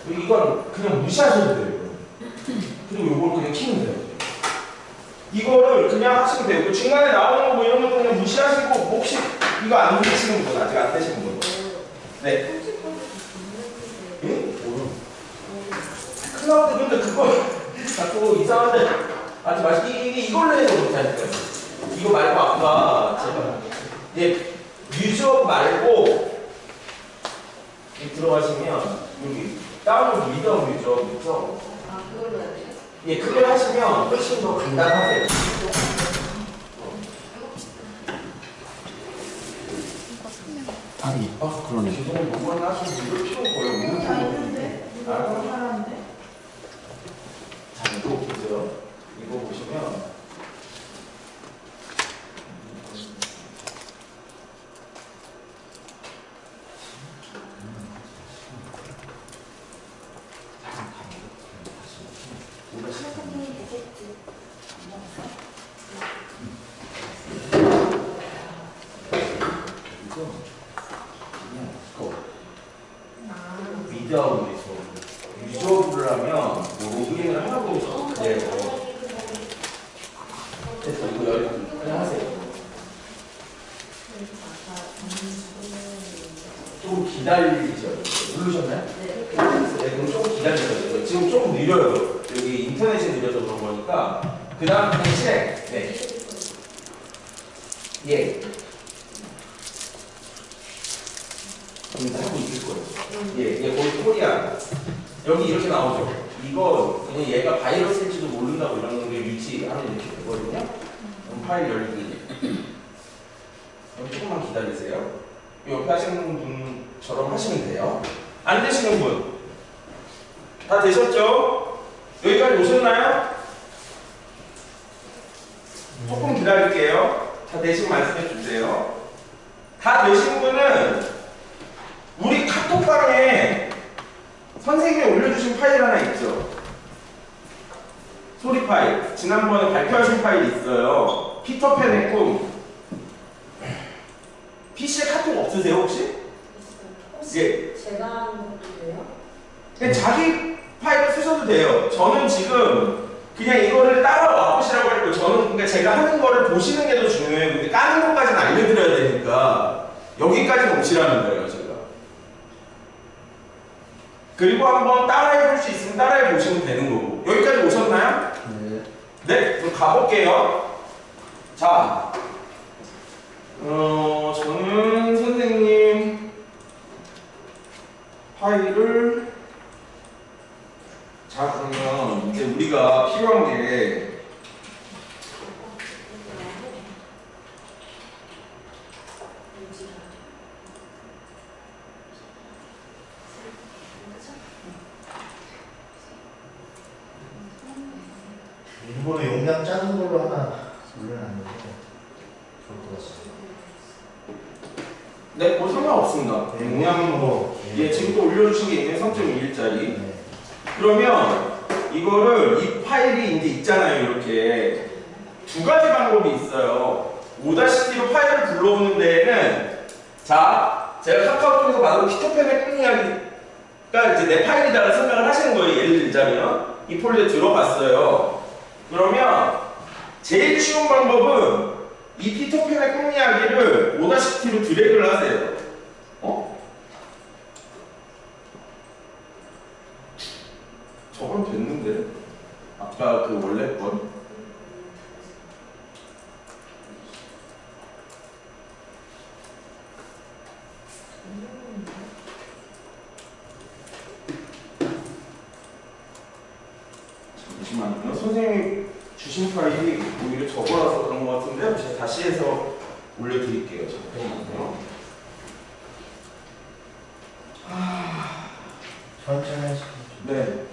이건 그냥 무시하셔도 돼요. 그리고 이걸 그냥 키면 돼요. 이거를 그냥 하시면 돼요. 그 중간에 나오는 거 뭐 이런 것도 그냥 무시하시고 혹시 이거 안 되시는 분, 아직 안 되시는 분. 네. 클라우드 근데 그거 자꾸 이상한데 하지 마시고 이걸로 해서 못하니까요. 이거 말고 아까 제가 유저 말고 들어가시면 여기 다운로드 위다운 유저 아, 그걸로 해야 돼요? 예, 그걸 하시면 훨씬 더 간단하세요. 그러네. 죄송해요. 이건 하시면 이걸 필요한 거예요. 다 있는데? 알아요? 사람인데? 자, 이거 보세요. 이거 보시면 위다운 유저브를 하면 로그인을 하고 그대로 됐어. 이거 그냥 하세요. 조금 기다리죠. 누르셨나요? 네. 네, 그럼 조금 기다리셔야 돼요. 지금 조금 느려요. 여기 인터넷이 느려서 그런 거니까. 그 다음 그냥 실행. 네. 예. 하고 있을 거예요. 거의 코리아. 여기 이렇게 나오죠. 이거 그냥 얘가 바이러스일지도 모른다고 이런 게 위치하면 이렇게 되거든요. 그럼 파일 열기. 그럼 조금만 기다리세요. 옆에 하시는 분처럼 하시면 돼요. 안 되시는 분. 다 되셨죠? 여기까지 오셨나요? 조금 기다릴게요. 다 되시면 말씀해 주세요. 다 되신 분은 우리 카톡방에 선생님이 올려주신 파일 하나 있죠? 소리 파일. 지난번에 발표하신 파일이 있어요. 피터팬의 꿈. PC에 카톡 없으세요 혹시? 예. 제가 하는 것도 돼요? 그냥 자기 파일을 쓰셔도 돼요. 저는 지금 그냥 이거를 따라와 보시라고 했고 저는 그러니까 제가 하는 거를 보시는 게 더 중요해요. 근데 까는 것까지는 알려드려야 되니까 여기까지 오시라는 거예요, 제가. 그리고 한번 따라해 볼 수 있으면 따라해 보시면 되는 거고. 여기까지 오셨나요? 네. 네, 그럼 가볼게요. 자, 저는 선생님 파일을 자, 그러면 이제 우리가 필요한 게 일부러 용량 작은 걸로 하나 올려놨는데 좋을 것 같습니다. 네, 뭐 상관없습니다. 용량은 뭐 예, 지금 또 올려주신 게 있네, 3.21짜리. 네. 그러면 이거를 이 파일이 이제 있잖아요. 이렇게 두 가지 방법이 있어요. 오다시티로 파일을 불러오는 데에는 자, 제가 카카오톡에서 받은 피터팬의 꿈 이야기가 이제 내 파일이다라는 생각을 하시는 거예요. 예를 들자면 이 폴더에 들어갔어요. 그러면 제일 쉬운 방법은 이 피터팬의 꿈 이야기를 오다시티로 드래그를 하세요. 저건 됐는데 아까 그 원래 건 잠시만요. 선생님이 주신 파일이 오히려 적어놔서 그런 것 같은데 제가 다시 해서 올려드릴게요. 잠깐만요. 천천히 하시죠. 네.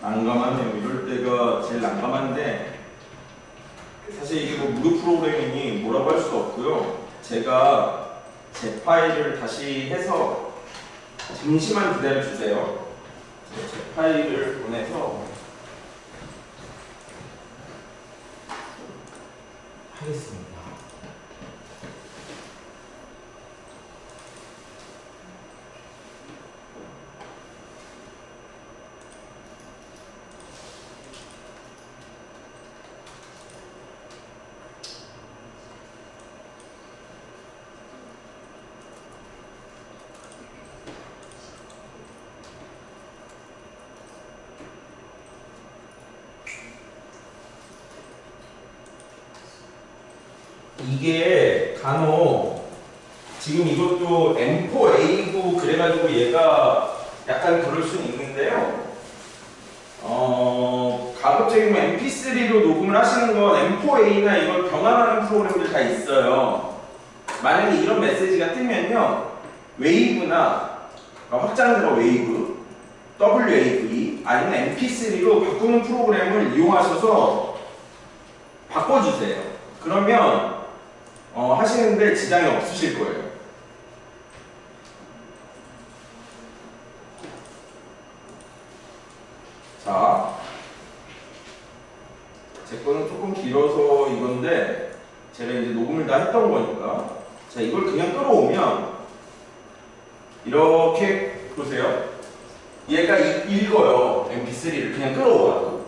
난감하네요. 이럴 때가 제일 난감한데 사실 이게 뭐 무료 프로그램이니 뭐라고 할 수 없고요. 제가 제 파일을 다시 해서 잠시만 기다려주세요. 제 파일을 보내서 하겠습니다. 이게 간혹 지금 이것도 M4A고 그래가지고 얘가 약간 그럴 수는 있는데요. 가급적이면 MP3로 녹음을 하시는 건 M4A나 이걸 변환하는 프로그램들 다 있어요. 만약에 이런 메시지가 뜨면요, 웨이브나 확장자가 웨이브, WAV 아니면 MP3로 바꾸는 프로그램을 이용하셔서 바꿔주세요. 그러면 하시는데 지장이 없으실 거예요. 자, 제 거는 조금 길어서 이건데 제가 이제 녹음을 다 했던 거니까 자, 이걸 그냥 끌어오면 이렇게 보세요. 얘가 읽어요. MP3를 그냥 끌어와도.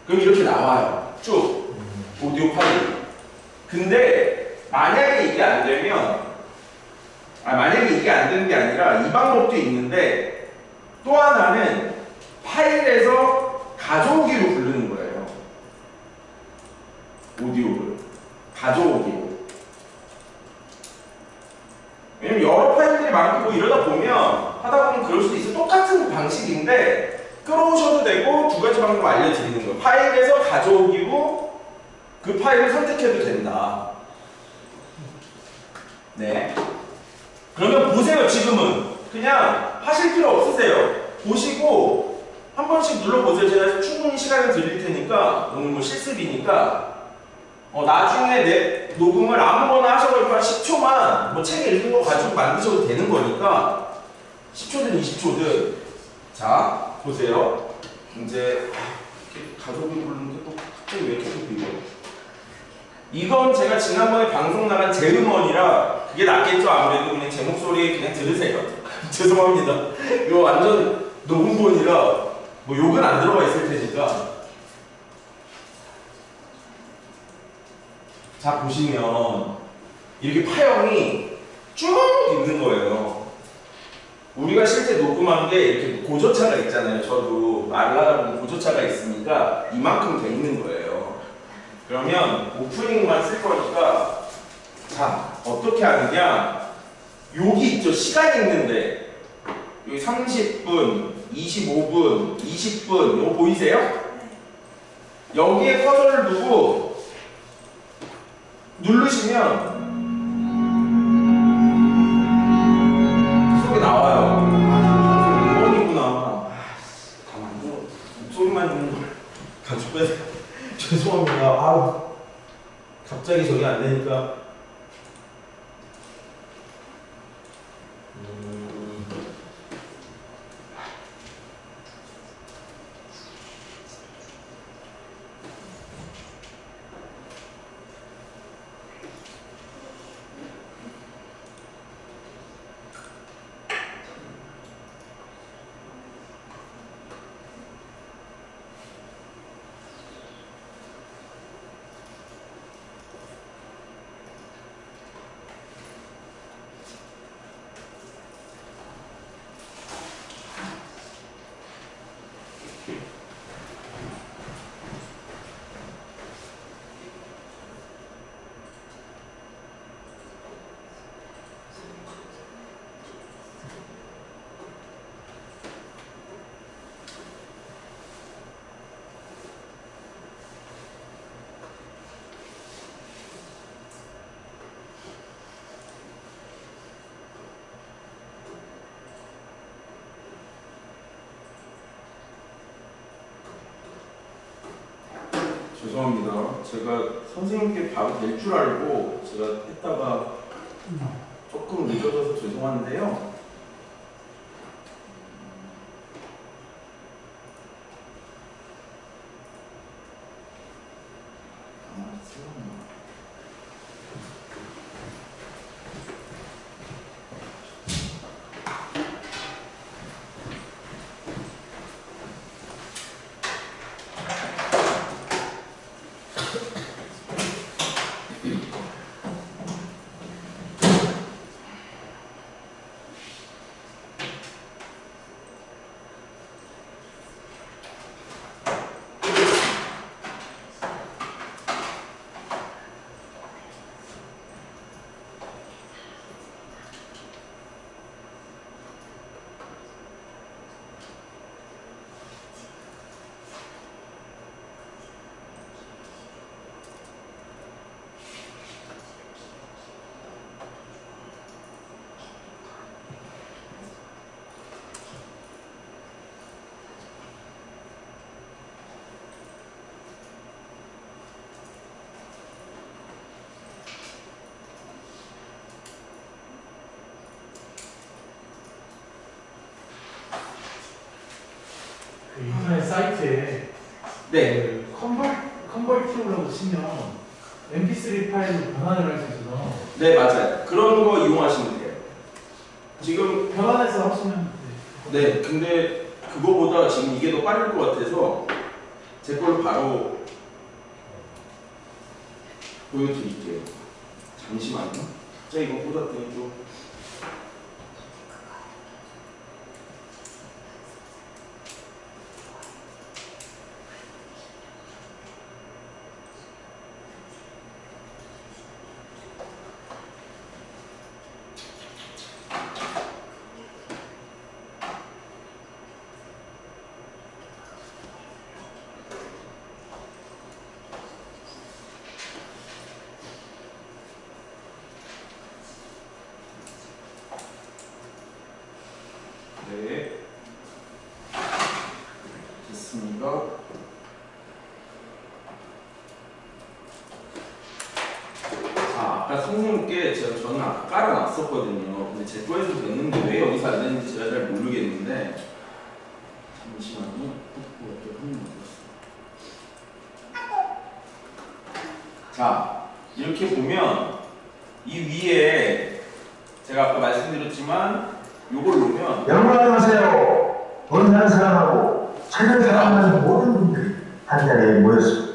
그럼 이렇게 나와요. 쭉 오디오 파일. 근데 만약에 이게 안 되면 만약에 이게 안 되는 게 아니라 이 방법도 있는데 또 하나는 파일에서 가져오기로 부르는 거예요. 오디오를 가져오기로. 왜냐면 여러 파일들이 많고 이러다 보면 하다 보면 그럴 수도 있어. 똑같은 방식인데 끌어오셔도 되고 두 가지 방법 알려드리는 거예요. 파일에서 가져오기로 그 파일을 선택해도 된다. 네. 그러면 보세요. 지금은 그냥 하실 필요 없으세요. 보시고 한 번씩 눌러보세요. 제가 충분히 시간을 드릴 테니까 오늘 뭐 실습이니까 나중에 내 녹음을 아무거나 하셔도 10초만 뭐 책 읽은 거 가지고 만드셔도 되는 거니까 10초든 20초든 자 보세요. 이제 이렇게 가족이 부르는데 또 갑자기 왜 계속 이거 이건 제가 지난번에 방송 나간 제 음원이라 그게 낫겠죠. 아무래도 그냥 제 목소리 그냥 들으세요. 죄송합니다. 이거 완전 녹음본이라 뭐 욕은 안 들어가 있을 테니까. 자 보시면 이렇게 파형이 쭉 있는 거예요. 우리가 실제 녹음한 게 이렇게 고조차가 있잖아요. 저도 말을 하다 보면 고조차가 있으니까 이만큼 돼 있는 거예요. 그러면 오프닝만 쓸 거니까 자 어떻게 하느냐 여기 있죠. 시간이 있는데 여기 30분, 25분, 20분 이거 보이세요? 여기에 커서를 두고 누르시면 속에 나와요. 이번이구나. 다 만들어. 목소리만 있는 걸 가지고 빼서 죄송합니다. 아우 갑자기 저게 안 되니까. 죄송합니다. 제가 선생님께 바로 될 줄 알고 제가 했다가 조금 늦어져서 죄송한데요. 인터넷 사이트에 네. 컨버티블라고 치면 MP3 파일로 변환을 할 수 있어서 네, 맞아요. 그런 거 이용하시면 돼요. 지금 변환해서 하시면 네, 근데 그거보다 지금 이게 더 빠를 것 같아서 제 걸로 바로 보여드릴게요. 잠시만요. 제가 이거 꽂았더니 좀 저는 아까 깔아놨었거든요. 근데 제 거에서 됐는데 왜 여기서 안 되는지 제가 잘 모르겠는데 잠시만요. 자, 이렇게 보면 이 위에 제가 아까 말씀드렸지만 요걸 놓으면 영광하세요. 본사를 사랑하고 책을 사랑하는 모든 분들이 한 자리에 모였습니다.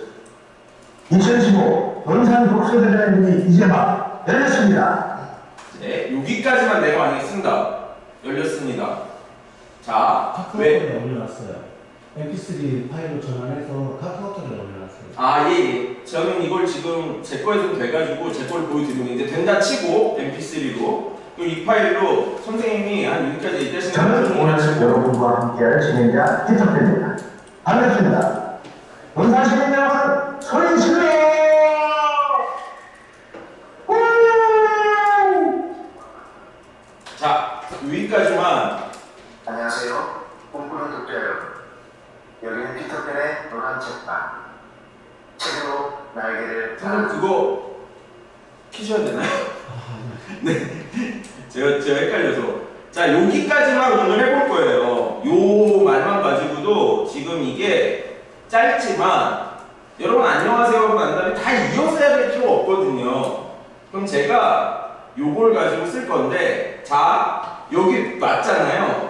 2015 본산 독서대전이 이제 막 열렸습니다. 네, 여기까지만 내가 만약에 쓴다. 열렸습니다. 자, 왜? 카카오톡에 올려놨어요. MP3 파일로 전환해서 카카오톡에 올려놨어요. 아, 예. 저는 이걸 지금 제 거에서 돼가지고 제 걸 보여드리고 있는데 된다 치고 mp3로 그리고 이 파일로 선생님이 한 여기까지 얘기하시는 저는 오늘 여러분과 함께할 진행자 피터팬입니다. 반갑습니다. 본산 시민 여러분 소리 질러! 자, 여기까지만. 안녕하세요. 꿈꾸는 독자 여러분. 여기는 피터팬의 노란 책방. 책으로 날개를 선생님 그거 키셔야 되나요? 네. 제가 헷갈려서. 자, 여기까지만 오늘 해볼 거예요. 요 말만 가지고도 지금 이게 짧지만 여러분 안녕하세요 하고 난 다음에 다 이어서 해야 될 필요가 없거든요. 그럼 제가 요걸 가지고 쓸 건데 자, 여기 맞잖아요.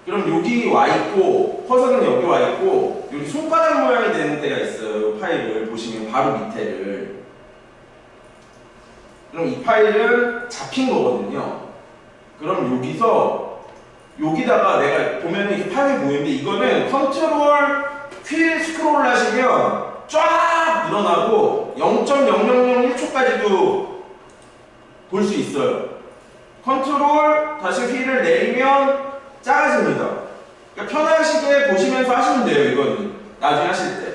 그럼 여기 와 있고 커서는 여기 와 있고 여기 손바닥 모양이 되는 데가 있어요. 이 파일을 보시면 바로 밑에를. 그럼 이 파일은 잡힌 거거든요. 그럼 여기서 여기다가 내가 보면은 이 파일이 보이는데 이거는 컨트롤 휠 스크롤 하시면 쫙 늘어나고 0.0001초까지도 볼 수 있어요. 컨트롤 다시 휠을 내리면 작아집니다. 그러니까 편하시게 보시면서 하시면 돼요. 이거는 나중에 하실 때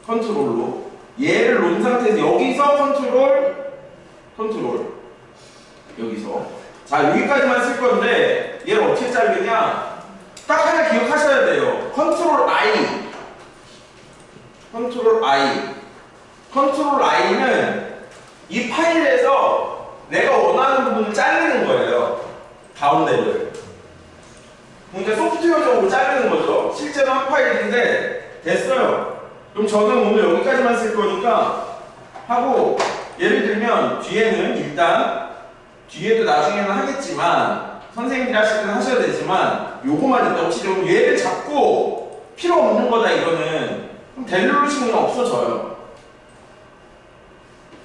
컨트롤로 얘를 놓은 상태에서 여기서 컨트롤 여기서 자 여기까지만 쓸 건데 얘를 어떻게 자르느냐 딱 하나 기억하셔야 돼요. 컨트롤 I는 이 파일에서 내가 원하는 부분을 자르는 거예요. 가운데를. 그러니까 소프트웨어적으로 자르는 거죠. 실제로 한 파일인데 됐어요. 그럼 저는 오늘 여기까지만 쓸 거니까 하고 예를 들면 뒤에는 일단 뒤에도 나중에는 하겠지만 선생님들이 하실 때는 하셔야 되지만 요거만 있다 혹시 좀 얘를 잡고 필요 없는 거다 이거는 그럼 델루루션이 없어져요.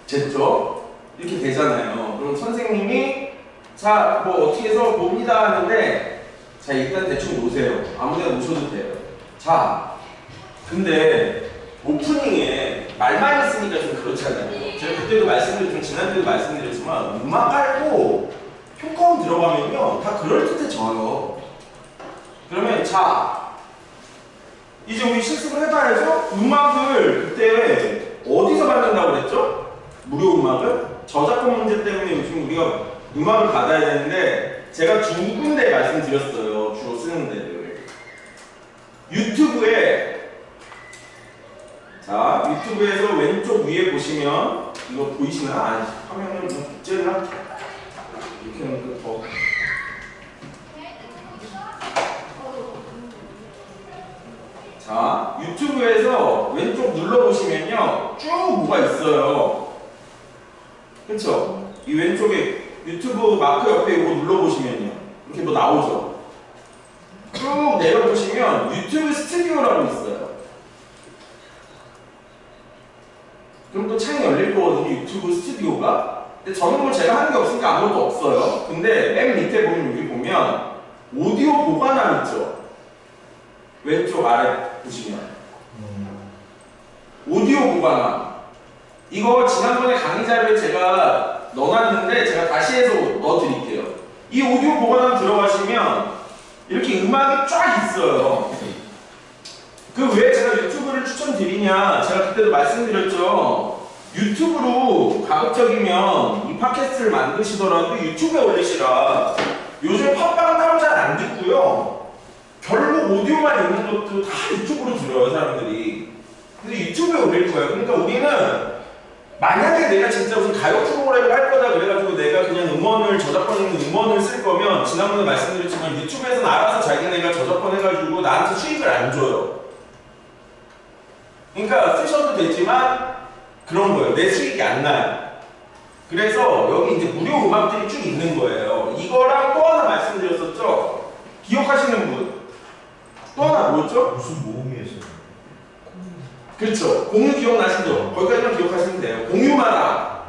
됐죠? 이렇게 되잖아요. 그럼 선생님이 자 뭐 어떻게 해서 봅니다 하는데 자 일단 대충 놓으세요. 아무데나 놓으셔도 돼요. 자 근데 오프닝에 말만 있으니까 좀 그렇잖아요. 제가 그때도 말씀드렸지만 지난주에도 말씀드렸지만 음악 깔고 효과음 들어가면요 다 그럴듯해져요. 그러면 자 이제 우리 실습을 해봐야죠. 음악을 그때 어디서 받는다고 그랬죠? 무료 음악을? 저작권 문제 때문에 요즘 우리가 음악을 받아야 되는데 제가 두 군데 말씀드렸어요. 주로 쓰는 데를. 유튜브에 자 유튜브에서 왼쪽 위에 보시면 이거 보이시나? 아니 화면을 좀 복제나? 이렇게 하면 더 자 유튜브에서 왼쪽 눌러보시면요 쭉 뭐가 있어요. 그쵸? 이 왼쪽에 유튜브 마크 옆에 이거 눌러보시면요 이렇게 뭐 나오죠. 쭉 내려보시면 유튜브 스튜디오라고 있어요. 그럼 또 창이 열릴 거거든요. 유튜브 스튜디오가. 근데 저는 뭐 제가 하는 게 없으니까 아무것도 없어요. 근데 맨 밑에 보면 여기 보면 오디오 보관함 있죠. 왼쪽 아래 보시면 오디오 보관함. 이거 지난번에 강의 자료에 제가 넣어놨는데 제가 다시 해서 넣어드릴게요. 이 오디오 보관함 들어가시면 이렇게 음악이 쫙 있어요. 그 왜 제가 유튜브를 추천드리냐 제가 그때도 말씀드렸죠. 유튜브로 가급적이면 이 팟캐스트를 만드시더라도 유튜브에 올리시라. 요즘 팟빵 따로 잘 안 듣고요 결국 오디오만 있는 것도 다 유튜브로 들어요 사람들이. 근데 유튜브에 올릴 거예요. 그러니까 우리는 만약에 내가 진짜 무슨 가요 프로그램을 할 거다 그래가지고 내가 그냥 음원을 저작권 있는 음원을 쓸 거면 지난번에 말씀드렸지만 유튜브에서는 알아서 자기네가 저작권 해가지고 나한테 수익을 안 줘요. 그러니까 쓰셔도 되지만 그런 거예요. 내 수익이 안 나요. 그래서 여기 이제 무료 음악들이 쭉 있는 거예요. 이거랑 또 하나 말씀드렸었죠. 기억하시는 분? 또 하나 뭐였죠? 무슨 모음이었어? 그렇죠. 공유 기억나시죠? 거기까지만 기억하시면 돼요. 공유마다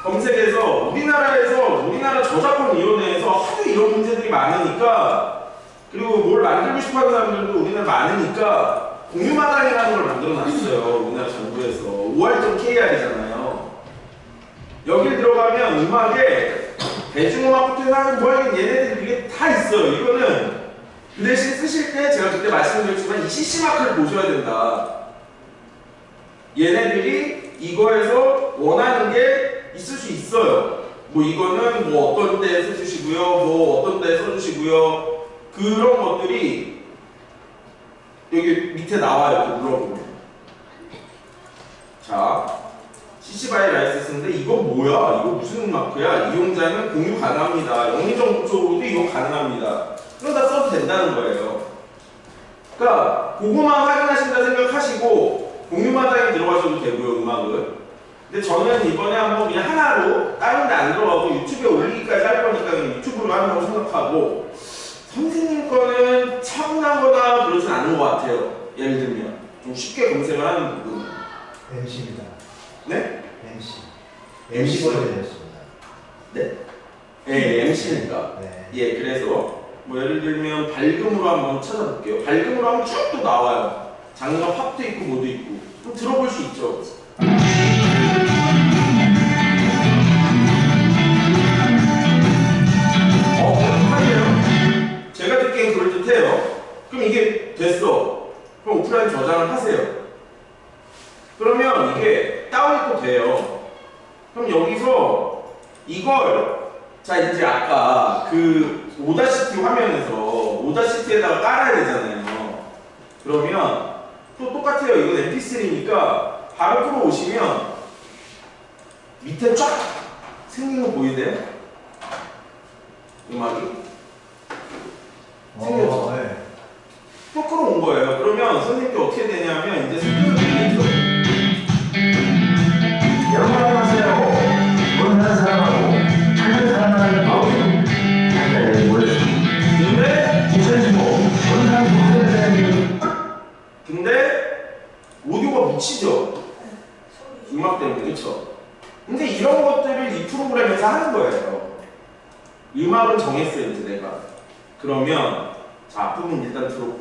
검색해서 우리나라 저작권위원회에서 하도 이런 문제들이 많으니까 그리고 뭘 만들고 싶어하는 사람들도 우리나라 많으니까 공유마당이라는 걸 만들어놨어요. 우리나라 정부에서 5월.kr이잖아요. 여기 들어가면 음악에 대중음악부터 해서 뭐 얘네들이 이게 다 있어요. 이거는 그 대신 쓰실 때 제가 그때 말씀드렸지만 이 CC마크를 보셔야 된다. 얘네들이 이거에서 원하는 게 있을 수 있어요. 뭐 이거는 뭐 어떤 데 써주시고요, 뭐 어떤 데 써주시고요. 그런 것들이 여기 밑에 나와요. 이렇게 눌러보면. 자, CC 바이 라이센스인데 이거 뭐야? 이거 무슨 마크야? 이용자는 공유 가능합니다. 영리정보 쪽으로도 이용 가능합니다. 이거 다 써도 된다는 거예요. 그러니까 그거만 확인하신다 생각하시고 공유마당에 들어가셔도 되고요, 음악을. 근데 저는 이번에 한번 그냥 하나로 다른 데 안 들어가고 유튜브에 올리기까지 할 거니까 그냥 유튜브로 한다고 생각하고 선생님 거는 차분하거나 그러진 않은 것 같아요. 예를 들면 좀 쉽게 검색을 하는 부분. MC입니다. 네? MC 버전이었습니다. 네? 네, MC니까. 네. 예, 그래서 뭐 예를 들면 밝음으로 한번 찾아볼게요. 밝음으로 하면 쭉 또 나와요. 장르가 팝도 있고 뭐도 있고. 또 들어볼 수 있죠. 오프라인이에요. 제가 듣기엔 그럴듯해요. 그럼 이게 됐어. 그럼 오프라인 저장을 하세요. 그러면 이게 다운이 또 돼요. 그럼 여기서 이걸 자 이제 아까 그 오다시티 화면에서 오다시티에다가 깔아야 되잖아요. 그러면 또 똑같아요. 이건 mp3니까 바로 끌어오시면 밑에 쫙 생긴 거 보이세요? 음악이 생겼죠? 네. 또 끌어온 거예요. 그러면 선생님께 어떻게 되냐면 이제 스피커들이 여러분 안녕하세요. 못하는 사람하고 하는 사람하는 마음이 간단히 모였습니다. 근데 2015 원상 국제대회는 오디오가 묻히죠? 음악 때문에, 그쵸? 근데 이런 것들을 이 프로그램에서 하는 거예요. 음악을 정했어요, 이제 내가. 그러면 자, 앞부분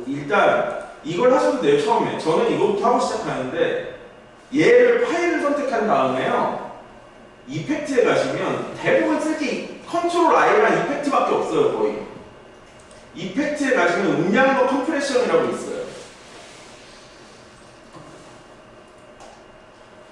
일단 이걸 하셔도 돼요, 처음에. 저는 이거부터 하고 시작하는데 얘를 파일을 선택한 다음에요. 이펙트에 가시면 대부분 쓸 게 컨트롤 I랑 이펙트밖에 없어요, 거의. 이펙트에 가시면 음량과 컴프레션이라고 있어요.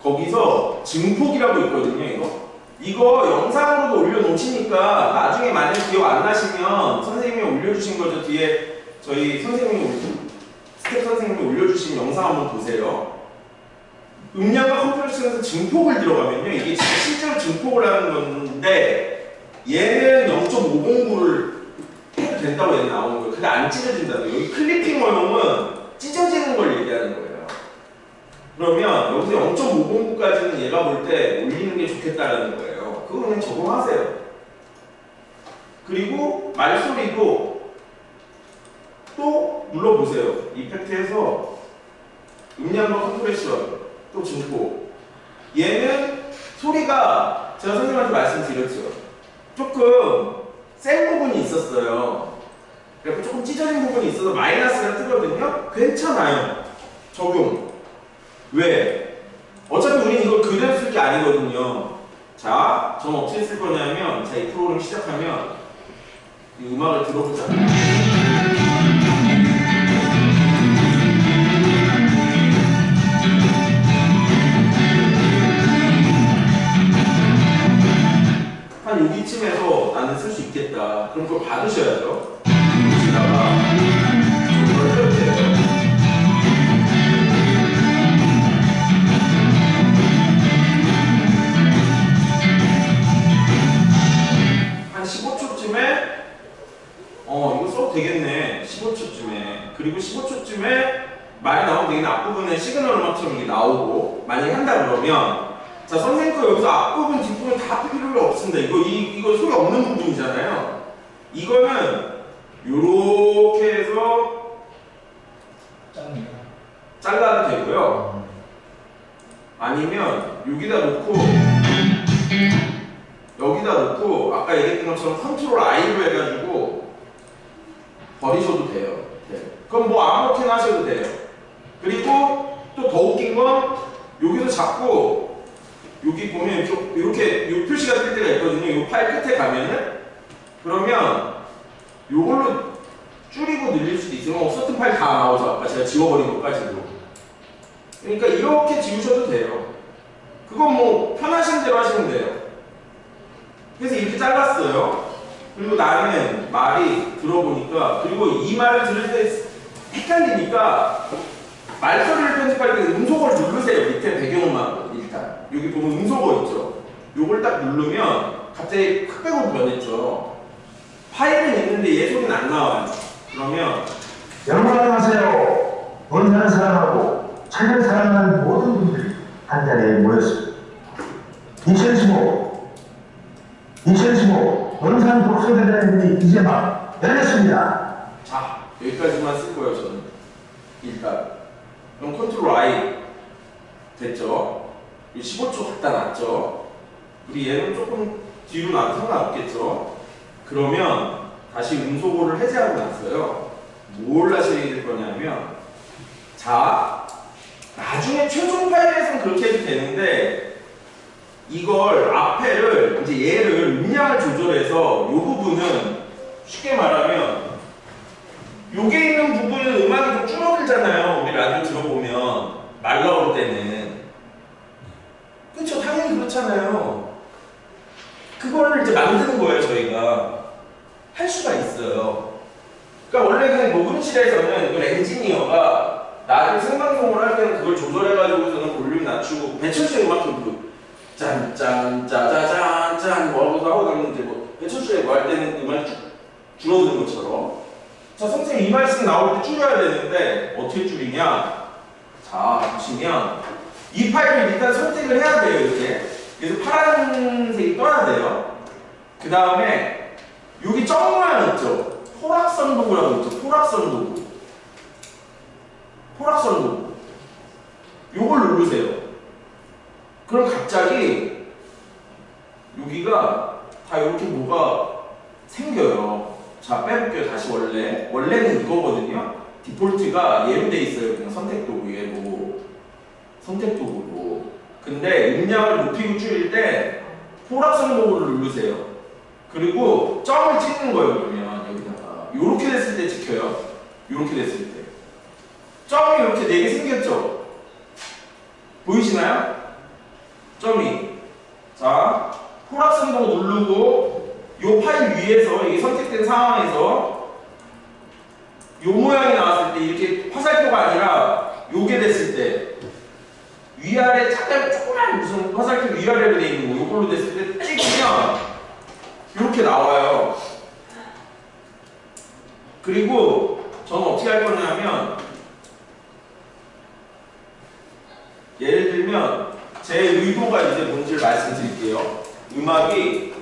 거기서 증폭이라고 있거든요, 이거 영상으로도 올려놓으시니까 나중에 만약에 기억 안 나시면 선생님이 올려주신 거죠. 뒤에 저희 스텝 선생님이 올려주신 영상 한번 보세요. 음량과 컴프레션에서 증폭을 들어가면요, 이게 실제로 증폭을 하는 건데 얘는 0.509를 해도 된다고 얘는 나오는 거예요. 근데 안 찢어진다는 거예요. 여기 클리핑 허용은 찢어지는 걸 얘기하는 거예요. 그러면 여기서 0.509까지는 얘가 볼 때 올리는 게 좋겠다라는 거예요. 그거 그냥 적용하세요. 그리고 말소리도 또 눌러보세요. 이펙트에서 음량과 컴프레션, 또 증폭. 얘는 소리가 제가 선생님한테 말씀드렸죠. 조금 센 부분이 있었어요. 그래서 조금 찢어진 부분이 있어서 마이너스가 뜨거든요. 괜찮아요. 적용. 왜? 어차피 우린 이걸 그대로 쓸 게 아니거든요. 자, 저는 어떻게 쓸 거냐면, 자, 이 프로그램 시작하면 이 음악을 들어보자. 한 여기쯤에서 나는 쓸 수 있겠다. 그럼 그걸 받으셔야죠. 여기다가 좀 넓혀도 돼요. 되겠네. 15초쯤에. 그리고 15초쯤에 말이 나오면 되겠네. 앞부분에 시그널 음악처럼 이게 나오고 만약에 한다 그러면 자 선생님 거 여기서 앞부분 뒷부분 다 필요가 없습니다. 이거 소리 없는 부분이잖아요. 이거는 요렇게 해서 잘라도 되고요. 아니면 여기다 놓고 아까 얘기했던 것처럼 컨트롤 I로 해가지고 버리셔도 돼요. 네. 그럼 뭐 아무렇게나 하셔도 돼요. 그리고 또 더 웃긴 건 여기서 자꾸 여기 보면 이렇게 요 표시가 뜰 때가 있거든요. 요 파일 끝에 가면은 그러면 요걸로 줄이고 늘릴 수도 있어요. 없었던 파일 다 나오죠. 아까 제가 지워버린 것까지도. 그러니까 이렇게 지우셔도 돼요. 그건 뭐 편하신 대로 하시면 돼요. 그래서 이렇게 잘랐어요. 그리고 나는 말이 들어보니까 그리고 이 말을 들을 때 헷갈리니까 말소리를 편집할 때 음소거를 누르세요. 밑에 배경음악 일단 여기 보면 음소거 있죠. 요걸 딱 누르면 갑자기 흑백으로 변했죠. 파일은 있는데 얘 소리는 안 나와요. 그러면 여러분 안녕하세요. 원산을 사랑하고 책을 사랑하는 모든 분들이 한자리에 모였습니다. 2015 원산 독서대전이 이제 막 열렸습니다. 자 여기까지만 쓸 거예요. 저는 일단 그럼 컨트롤 I 됐죠. 15초 갖다 놨죠. 우리 얘는 조금 뒤로 놔도 상관없겠죠. 그러면 다시 음소거를 해제하고 났어요. 뭘 하셔야 될 거냐면 자 나중에 최종 파일에서는 그렇게 해도 되는데 이걸 앞에를 이제 얘를 음량을 조절해서 이 부분은 쉽게 말하면 요게 있는 부분은 음악이 좀 줄어들잖아요. 우리 라디오 들어보면 말 나올 때는 그렇죠. 당연히 그렇잖아요. 그거를 이제 만드는 거예요. 저희가 할 수가 있어요. 그러니까 원래 그냥 녹음실에서는 그 엔지니어가 나를 생방송을 할 때는 그걸 조절해가지고서는 볼륨 낮추고 배철수의 음악도 그 짠짠 짜자잔 짠 뭐하고 하고 가는데 뭐 배철수의 뭐 할 때는 음악이 쭉 줄어드는 것처럼 자 선생님 이 말씀 나올 때 줄여야 되는데 어떻게 줄이냐 자 보시면 이 파일을 일단 선택을 해야 돼요. 이렇게 그래서 파란색이 떠야 돼요. 그 다음에 여기 점 모양 있죠. 포락선도구라고 있죠. 포락선도구 요걸 누르세요. 그럼 갑자기 여기가 다 이렇게 뭐가 생겨요. 자 빼볼게요. 다시 원래는 이거거든요. 디폴트가 얘로 돼 있어요. 그냥 선택도구 얘로 선택도구로. 근데 음량을 높이고 줄일 때 포락선도구를 누르세요. 그리고 점을 찍는 거예요. 그러면 여기다가 요렇게 됐을 때 찍혀요. 요렇게 됐을 때 점이 이렇게 4개 생겼죠? 보이시나요? 점이 자 포락선도구 누르고 요 파일 위에서 이게 선택된 상황에서 요 모양이 나왔을 때 이렇게 화살표가 아니라 요게 됐을 때 위아래 조그만 무슨 화살표 위아래로 돼 있는 거 요걸로 됐을 때 찍으면 이렇게 나와요. 그리고 저는 어떻게 할 거냐면 예를 들면 제 의도가 이제 뭔지를 말씀드릴게요. 음악이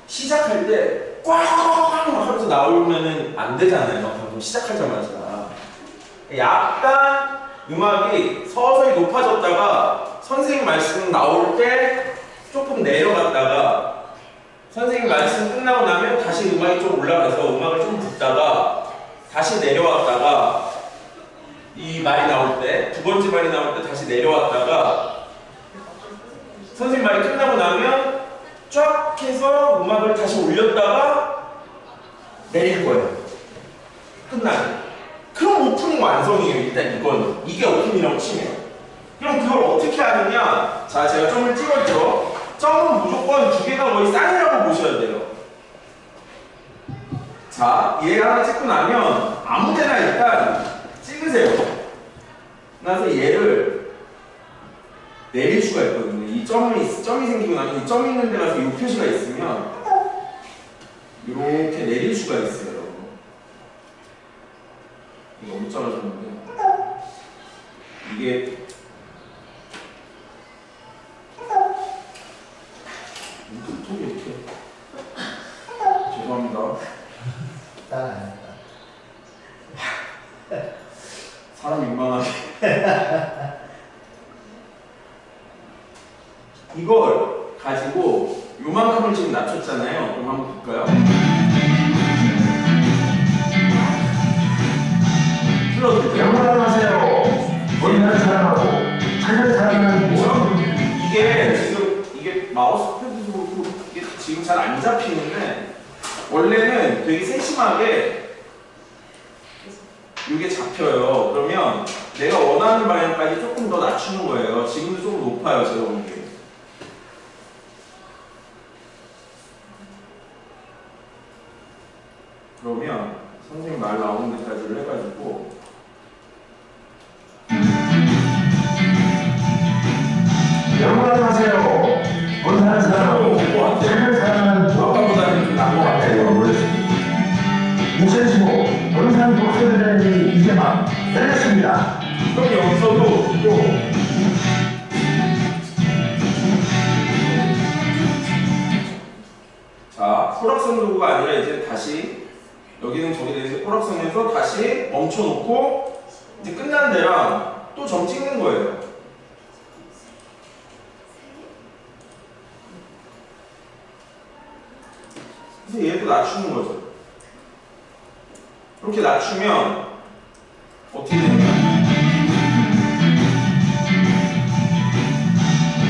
시작할 때 꽝 하면서 나오면은 안 되잖아요. 방송 시작하자마자 약간 음악이 서서히 높아졌다가 선생님 말씀 나올 때 조금 내려갔다가 선생님 말씀 끝나고 나면 다시 음악이 좀 올라가서 음악을 좀 듣다가 다시 내려왔다가 이 말이 나올 때 두 번째 말이 나올 때 다시 내려왔다가 선생님 말이 끝나고 나면 쫙 해서 음악을 다시 올렸다가 내릴 거예요. 끝나요. 그럼 오프닝 완성이에요. 일단 이거는 이게 오프닝이라고 치면 그럼 그걸 어떻게 하느냐 자 제가 점을 찍었죠. 점은 무조건 두 개가 거의 쌍이라고 보셔야 돼요. 자 얘 하나 찍고 나면 아무데나 일단 찍으세요. 그래서 얘를 내릴 수가 있거든요. 이 점이 생기고 나면 이 점이 있는 데 가서 이 표시가 있으면 이렇게 내릴 수가 있어요. 이거 너무 잘라졌는데 이게 톡톡이 이렇게 죄송합니다. 따라해. 사람 민망하게 이걸 가지고 요만큼을 지금 낮췄잖아요. 그럼 한번 볼까요? 틀어드릴게요. 영원한 하세요. 우리나라 사랑하고 책을 사랑하는 모든 이게 마우스 패드도 그렇고 이게 지금 잘 안 잡히는데 원래는 되게 세심하게 이게 잡혀요. 그러면 내가 원하는 방향까지 조금 더 낮추는 거예요. 지금도 조금 높아요. 제가 보기에. 그러면 선생님 말 나오는 데까지를 해가지고 영원한 하세요. 우리나라 사랑하고 책을 사랑하는 모든 아까보다는 좀 나은 것 같아요. 2015 논산 독서대전이 이제 막 열렸습니다. 그럼 여기서도 또 자, 포락선 도구가 아니라 이제 다시 여기는 저기 대해서 포락선에서 다시 멈춰놓고 이제 끝난 데랑 또 점 찍는 거예요. 그래서 얘도 낮추는 거죠. 이렇게 낮추면 어떻게 되냐?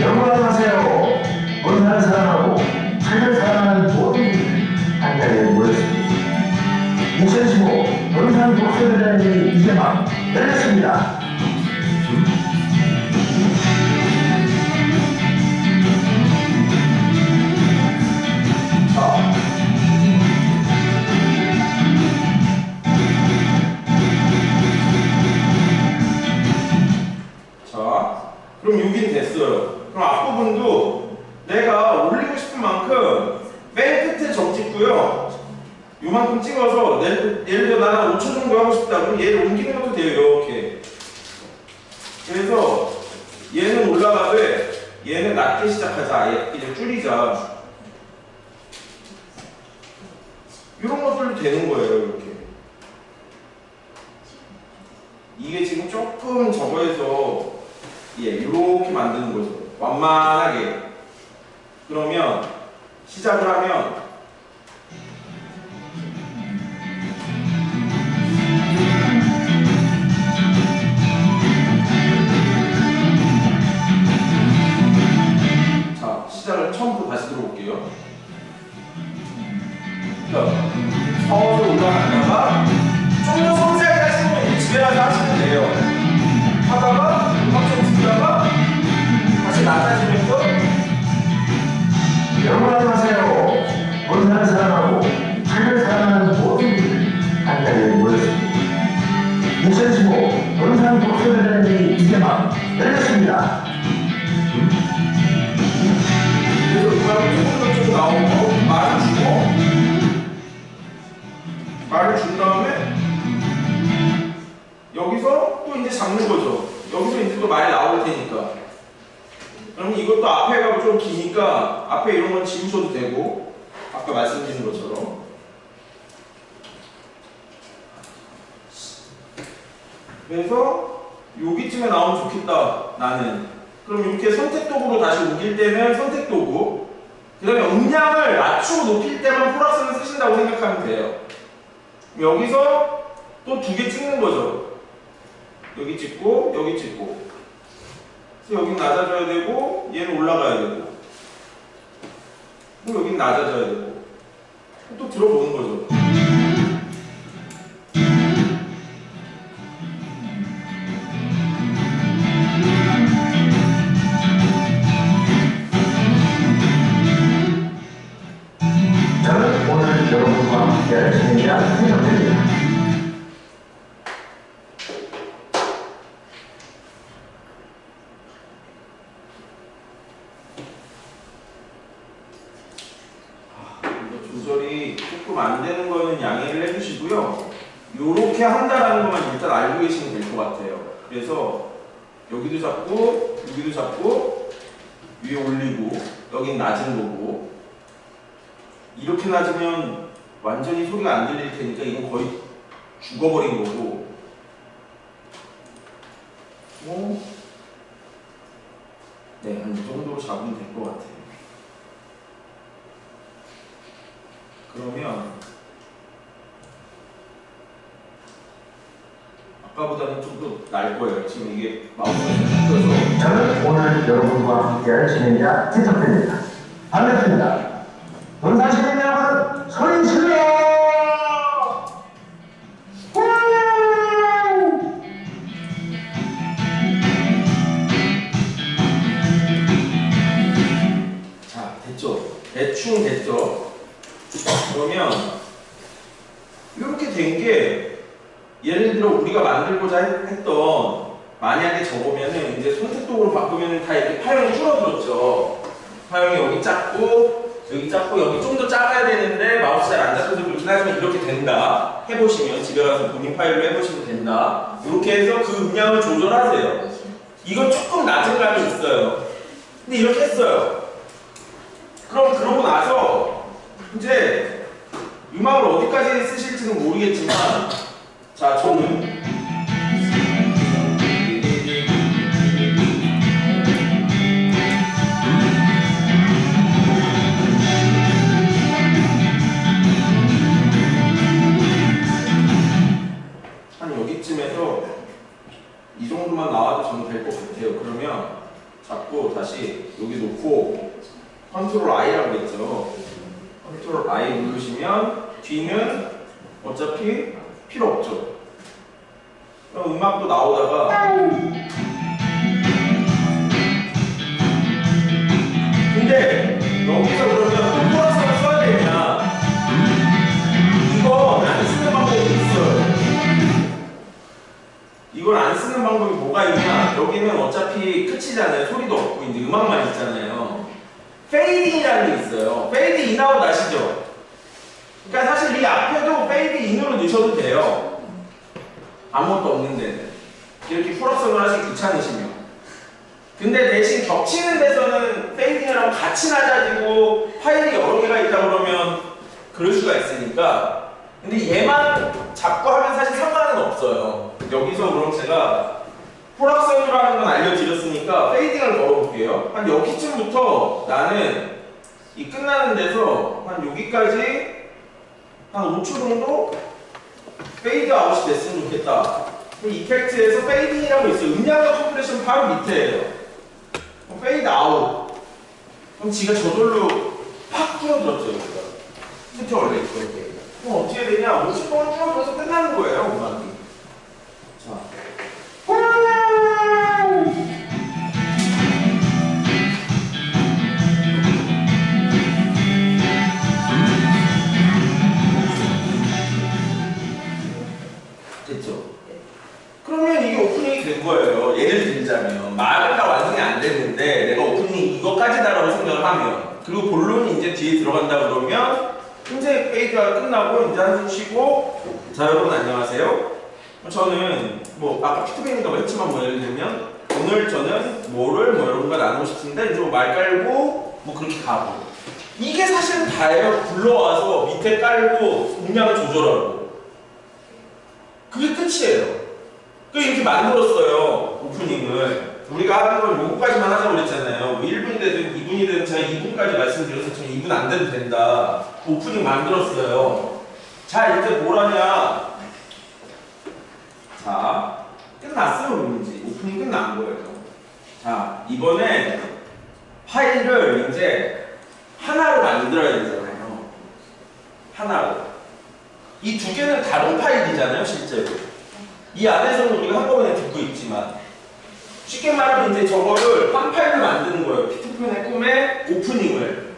영원한 하세요. 우리나라 사랑하고 책을 사랑하는 모든 분들 한 자리에 모였습니다. 2015 논산 독서대전이 이제 막 열렸습니다. 자, 그럼 여긴 됐어요. 그럼 앞부분도 내가 올리고 싶은 만큼 맨 끝에 점 찍고요. 요만큼 찍어서 예를 들어 나는 5초 정도 하고 싶다. 그럼 얘를 옮기는 것도 돼요. 이렇게. 그래서 얘는 올라가되 얘는 낮게 시작하자. 아예 그냥 줄이자. 이런 것들도 되는 거예요. 이렇게. 이게 지금 조금 저거에서 이렇게 만드는 거죠. 완만하게. 그러면 시작을 하면 자, 시작을 처음부터 다시 들어볼게요. 서울로 올라갔다가 좀 더 섬세하게 하시는 분 집에 가서 하시면 돼요. 하다가 확정 듣다가 다시 낮아지면서 영원한 하세요. 우리나라 사랑하고 책을 사랑하는 모든 분들 한 자리에 모였습니다. 2015 논산 독서대전이 이제 막 열렸습니다. 그래서 음악을 조금 나오고 말을 주고 말을 준 다음에 여기서 또 이제 잡는 거죠. 여기서 이제 또 말이 나올 테니까. 그럼 이것도 앞에가 좀 기니까 앞에 이런 건 지우셔도 되고 아까 말씀드린 것처럼. 그래서 여기쯤에 나오면 좋겠다 나는. 그럼 이렇게 선택 도구로 다시 옮길 때는 선택 도구. 그 다음에 음량을 낮추고 높일 때만 플러스를 쓰신다고 생각하면 돼요. 여기서 또 두 개 찍는 거죠. 여기 찍고 여기 찍고. 그래서 여긴 낮아져야 되고 얘는 올라가야 되고. 여긴 낮아져야 되고. 또 들어보는 거죠. 저는 오늘 여러분과 함께할 진행자 한정태입니다. 이거 조절이 조금 좀 안 되는 거는 양해를 해주시고요. 요렇게 한다라는 것만 일단 알고 계시면 될 것 같아요. 그래서 여기도 잡고 여기도 잡고 위에 올리고 여긴 낮은 거고 이렇게 낮으면 완전히 소리가 안 들릴 테니까 이건 거의 죽어버린 거고 네, 한 이 정도로 잡으면 될 것 같아요. 그러면 아까보다는 좀 더 날 거예요. 지금 이게 마우스가 좀 저는 오늘 여러분과 함께할 진행자 태석입니다. 반갑습니다. 논산 시민 여러분, 소리 질러! 자, 됐죠? 대충 됐죠? 그러면 이렇게 된 게 예를 들어 우리가 만들고자 했던 만약에 저거면은 이제 선택도구로 바꾸면 다 이렇게 파형이 줄어들었죠. 파형이 여기 작고 여기 좀 더 작아야 되는데 마우스 잘 안 잡혀서 그렇긴 하지만 이렇게 된다. 해보시면 집에 가서 본인 파일로 해보시면 된다. 이렇게 해서 그 음량을 조절하세요. 이건 조금 낮은 감이 있어요. 근데 이렇게 했어요. 그럼 그러고 나서 이제 음악을 어디까지 쓰실지는 모르겠지만 자 저는 한 여기쯤에서 이 정도만 나와도 저는 될 것 같아요. 그러면 잡고 다시 여기 놓고 컨트롤 I라고 했죠. 컨트롤 I 누르시면 뒤는 어차피 필요 없죠. 그럼 음악도 나오다가 근데 여기서 그러면 코러스를 써야 되냐? 이거 안 쓰는 방법이 있어요. 이걸 안 쓰는 방법이 뭐가 있냐? 여기는 어차피 끝이잖아요. 소리도 없고 이제 음악만 있잖아요. 페이딩이라는 게 있어요. 페이드 인아웃 아시죠? 그러니까 사실 이 앞에도 페이드 인으로 넣으셔도 돼요. 아무것도 없는 데는. 이렇게 풀업성을 하시기 귀찮으시면. 근데 대신 겹치는 데서는 페이딩이랑 같이 낮아지고 파일이 여러 개가 있다 그러면 그럴 수가 있으니까. 근데 얘만 잡고 하면 사실 상관은 없어요. 여기서 그럼 제가 풀업성이라는 건 알려드렸으니까 페이딩을 걸어볼게요. 한 여기쯤부터 나는 이 끝나는 데서 한 여기까지 한 5초 정도 페이드 아웃이 됐으면 좋겠다. 그럼 이펙트에서 페이딩이라고 있어요. 음량과 컴프레션 바로 밑에예요. 그럼 페이드 아웃. 그럼 지가 저절로 팍 줄어들었죠. 여기가. 그쵸 원래 이렇게. 그럼 어떻게 되냐? 50번을 줄어들어서 끝나는 거예요. 음악이. 자. 됐죠? 그러면 이게 오프닝이 된 거예요. 예를 들자면 말은 다 완성이 안 됐는데 내가 오프닝 이거까지다라고 생각을 하면 그리고 본론이 이제 뒤에 들어간다 그러면 이제 페이드가 끝나고 이제 한숨 쉬고 자 여러분 안녕하세요. 저는 뭐 아까 피드백인가 했지만 뭐 예를 들면 오늘 저는 뭐를 뭐 여러분과 나누고 싶은데 이제 말 깔고 뭐 그렇게 가고 이게 사실은 다예요. 불러와서 밑에 깔고 음량을 조절하고 그게 끝이에요. 이렇게 만들었어요. 오프닝을. 우리가 하는 건 요거까지만 하자고 그랬잖아요. 뭐 1분이든 2분이든 제가 2분까지 말씀드려서 저는 2분 안 돼도 된다. 오프닝 만들었어요. 자, 이제 뭘 하냐. 자, 끝났어요. 그런지. 오프닝 끝난 거예요. 자, 이번에 파일을 이제 하나로 만들어야 되잖아요. 하나로. 이 두 개는 다른 파일이잖아요, 실제로. 이 안에서는 우리가 한꺼번에 듣고 있지만 쉽게 말하면 이제 저거를 한 파일로 만드는 거예요. 피트팬의 꿈의 오프닝을.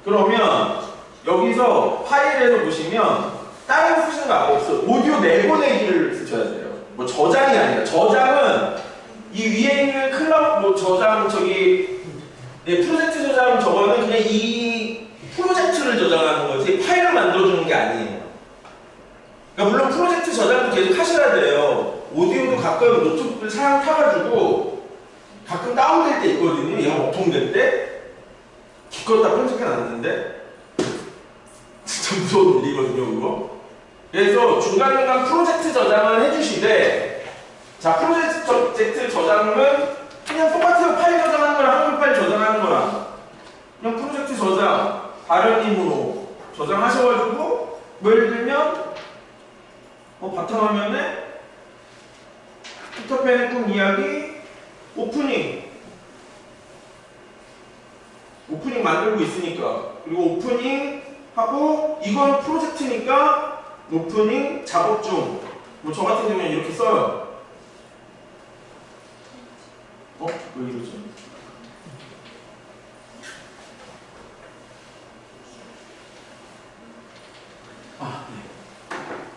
그러면 여기서 파일에서 보시면 다른 거 쓰시는 거 없어요. 오디오 내보내기를 쓰셔야 돼요. 뭐 저장이 아니라 저장은 이 위에 있는 클라우드 뭐 저장 저기 프로젝트 저장 저거는 그냥 이 프로젝트를 저장하는 거지 파일을 만들어주는 게 아니에요. 그러니까 물론 프로젝트 저장도 계속 하셔야 돼요. 오디오도 가끔 노트북을 사양 타가지고 가끔 다운될 때 있거든요. 얘가 먹통될 때 기껏 다 편집해 놨는데 진짜 무서운 일이거든요 그거. 그래서 중간중간 프로젝트 저장을 해주시되, 자 프로젝트 저장은 그냥 똑같아요. 파일 저장하는 거랑 한글 파일 저장하는 거랑 그냥 프로젝트 저장 다른 힘으로 저장하셔가지고 뭐 예를 들면 바탕화면에 피터팬의 꿈 이야기 오프닝 만들고 있으니까, 그리고 오프닝 하고 이건 프로젝트니까 오프닝 작업 중, 뭐 저 같은 경우는 이렇게 써요. 왜 이러지?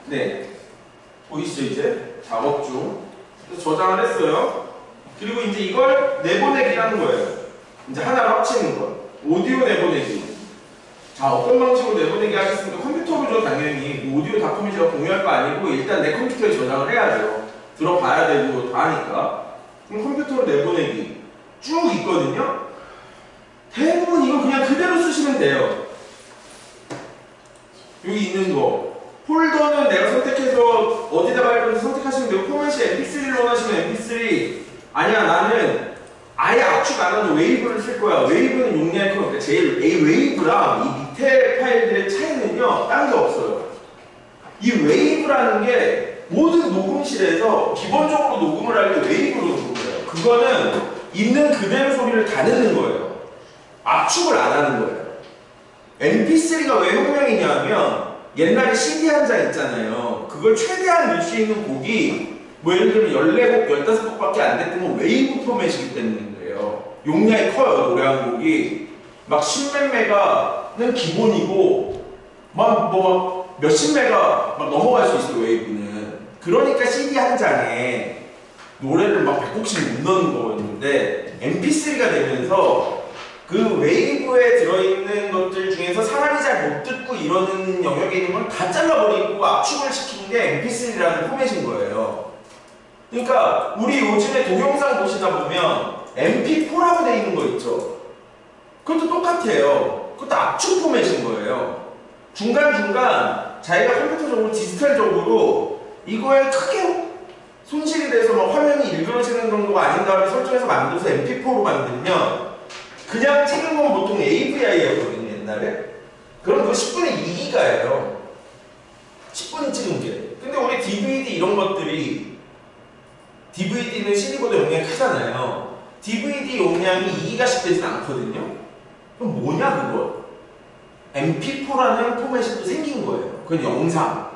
네. 보이시죠 이제? 작업 중. 그래서 저장을 했어요. 그리고 이제 이걸 내보내기라는 거예요. 이제 하나로 합치는 거. 오디오 내보내기. 자, 어떤 방식으로 내보내기 하겠습니까? 컴퓨터로죠, 당연히. 오디오 다큐멘터리 제가 공유할 거 아니고 일단 내 컴퓨터에 저장을 해야죠. 들어봐야 되고 다 하니까. 그럼 컴퓨터로 내보내기 쭉 있거든요. 대부분 이거 그냥 그대로 쓰시면 돼요. 여기 있는 거. 폴더는 내가 선택해서 어디다가 할 건지 선택하시면 되고, 포맷이 mp3를 원하시면 mp3. 아니야, 나는 아예 압축 안 하고 웨이브를 쓸 거야. 웨이브는 용량이 커. 그러니까 제일 웨이브랑 이 밑에 파일들의 차이는요, 딴 게 없어요. 이 웨이브라는 게 모든 녹음실에서 기본적으로 녹음을 할 때 웨이브로 녹음해요. 그거는 있는 그대로 소리를 다 내는 거예요. 압축을 안 하는 거예요. mp3가 왜 혁명이냐면 옛날에 CD 한 장 있잖아요. 그걸 최대한 넣을 수 있는 곡이 뭐 예를 들면 14곡, 15곡밖에 안 됐으면 웨이브 포맷이기 때문인 거예요. 용량이 커요, 노래 한 곡이. 막 10몇 메가는 기본이고 막 몇십 메가 막 넘어갈 수 있어요, 웨이브는. 그러니까 CD 한 장에 노래를 막 100곡씩 못 넣는 거였는데 mp3가 되면서 그 웨이브에 들어있는 것들 중에서 사람이 잘 못 듣고 이러는 영역에 있는 걸 다 잘라버리고 압축을 시킨 게 mp3라는 포맷인 거예요. 그러니까 우리 요즘에 동영상 보시다 보면 mp4라고 돼 있는 거 있죠. 그것도 똑같아요. 그것도 압축 포맷인 거예요. 중간중간 자기가 컴퓨터적으로 디지털적으로 이거에 크게 손실이 돼서 막 화면이 일그러지는 정도가 아닌 다음에 설정해서 만들어서 mp4로 만들면 그냥 찍은 건 보통 AVI였거든요, 옛날에. 그럼 그거 10분의 2기가예요. 10분 찍은 게. 근데 우리 DVD 이런 것들이, DVD는 CD보다 용량이 크잖아요. DVD 용량이 2기가씩 되진 않거든요. 그럼 뭐냐 그거? mp4라는 포맷이 또 생긴 거예요. 그건 영상.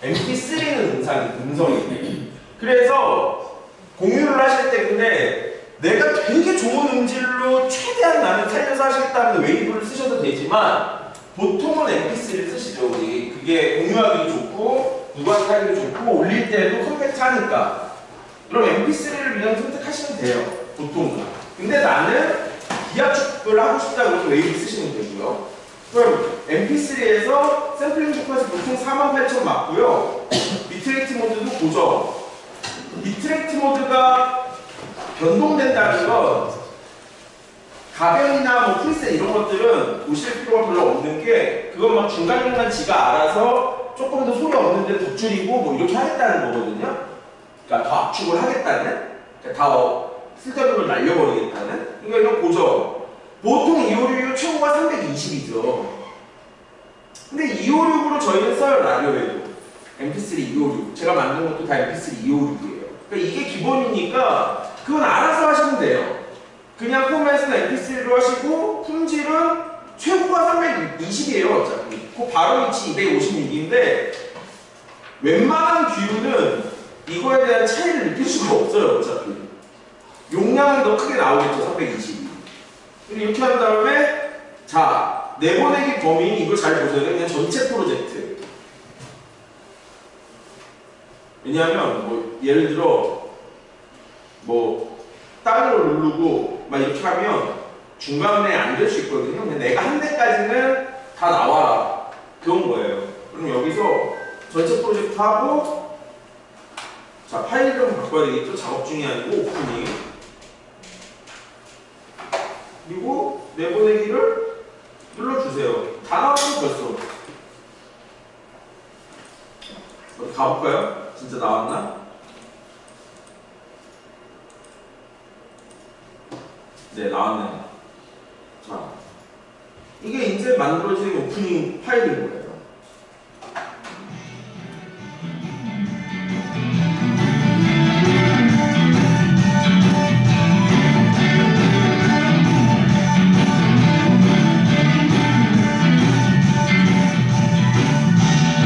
mp3는 음성이에요. 그래서 공유를 하실 때 근데 내가 되게 좋은 음질로 최대한 나는 살려서 하시겠다면 웨이브를 쓰셔도 되지만 보통은 mp3를 쓰시죠. 우리 그게 공유하기도 좋고 누구한테 하기도 좋고 올릴 때도 컴팩트하니까. 그럼 mp3를 그냥 선택하시면 돼요. 보통은. 근데 나는 비압축을 하고 싶다 그러면 웨이브 쓰시면 되고요. 그럼 mp3에서 샘플링 조건에서 보통 48,000 맞고요. 비트레이트 모드도 고정. 비트레이트 모드가 변동된다는 건 가변이나 뭐 프리셋 이런 것들은 보실 필요가 별로 없는 게 그건 막 중간중간 지가 알아서 조금 더 소리 없는데 더 줄이고 뭐 이렇게 하겠다는 거거든요. 그러니까 더 압축을 하겠다는, 그러니까 다 쓸데없는 걸 날려버리겠다는. 그러니까 이건 고정. 보통 256 최고가 320이죠. 근데 256으로 저희는 써요, 라디오에도. mp3 256. 제가 만든 것도 다 mp3 256이에요. 그러니까 이게 기본이니까 그건 알아서 하시면 돼요. 그냥 포맷은 mp3로 하시고 품질은 최고가 320이에요, 어차피. 그 바로 위치 256인데 웬만한 뷰는 이거에 대한 차이를 느낄 수가 없어요, 어차피. 용량은 더 크게 나오겠죠, 320이. 이렇게 한 다음에 자, 내보내기 범위 이거 잘 보세요. 그냥 전체 프로젝트. 왜냐하면 뭐 예를 들어 뭐 다른 걸 누르고 막 이렇게 하면 중간에 안 될 수 있거든요. 근데 내가 한 대까지는 다 다 나와라. 그런 거예요. 그럼 여기서 전체 프로젝트 하고, 자, 파일 이름 바꿔야 되겠죠? 작업 중이 아니고 오프닝. 그리고 내보내기를 눌러주세요. 다 나왔어 벌써. 어디 가볼까요? 진짜 나왔나? 네, 나왔네요. 자, 이게 이제 만들어진 오프닝 파일인 거예요.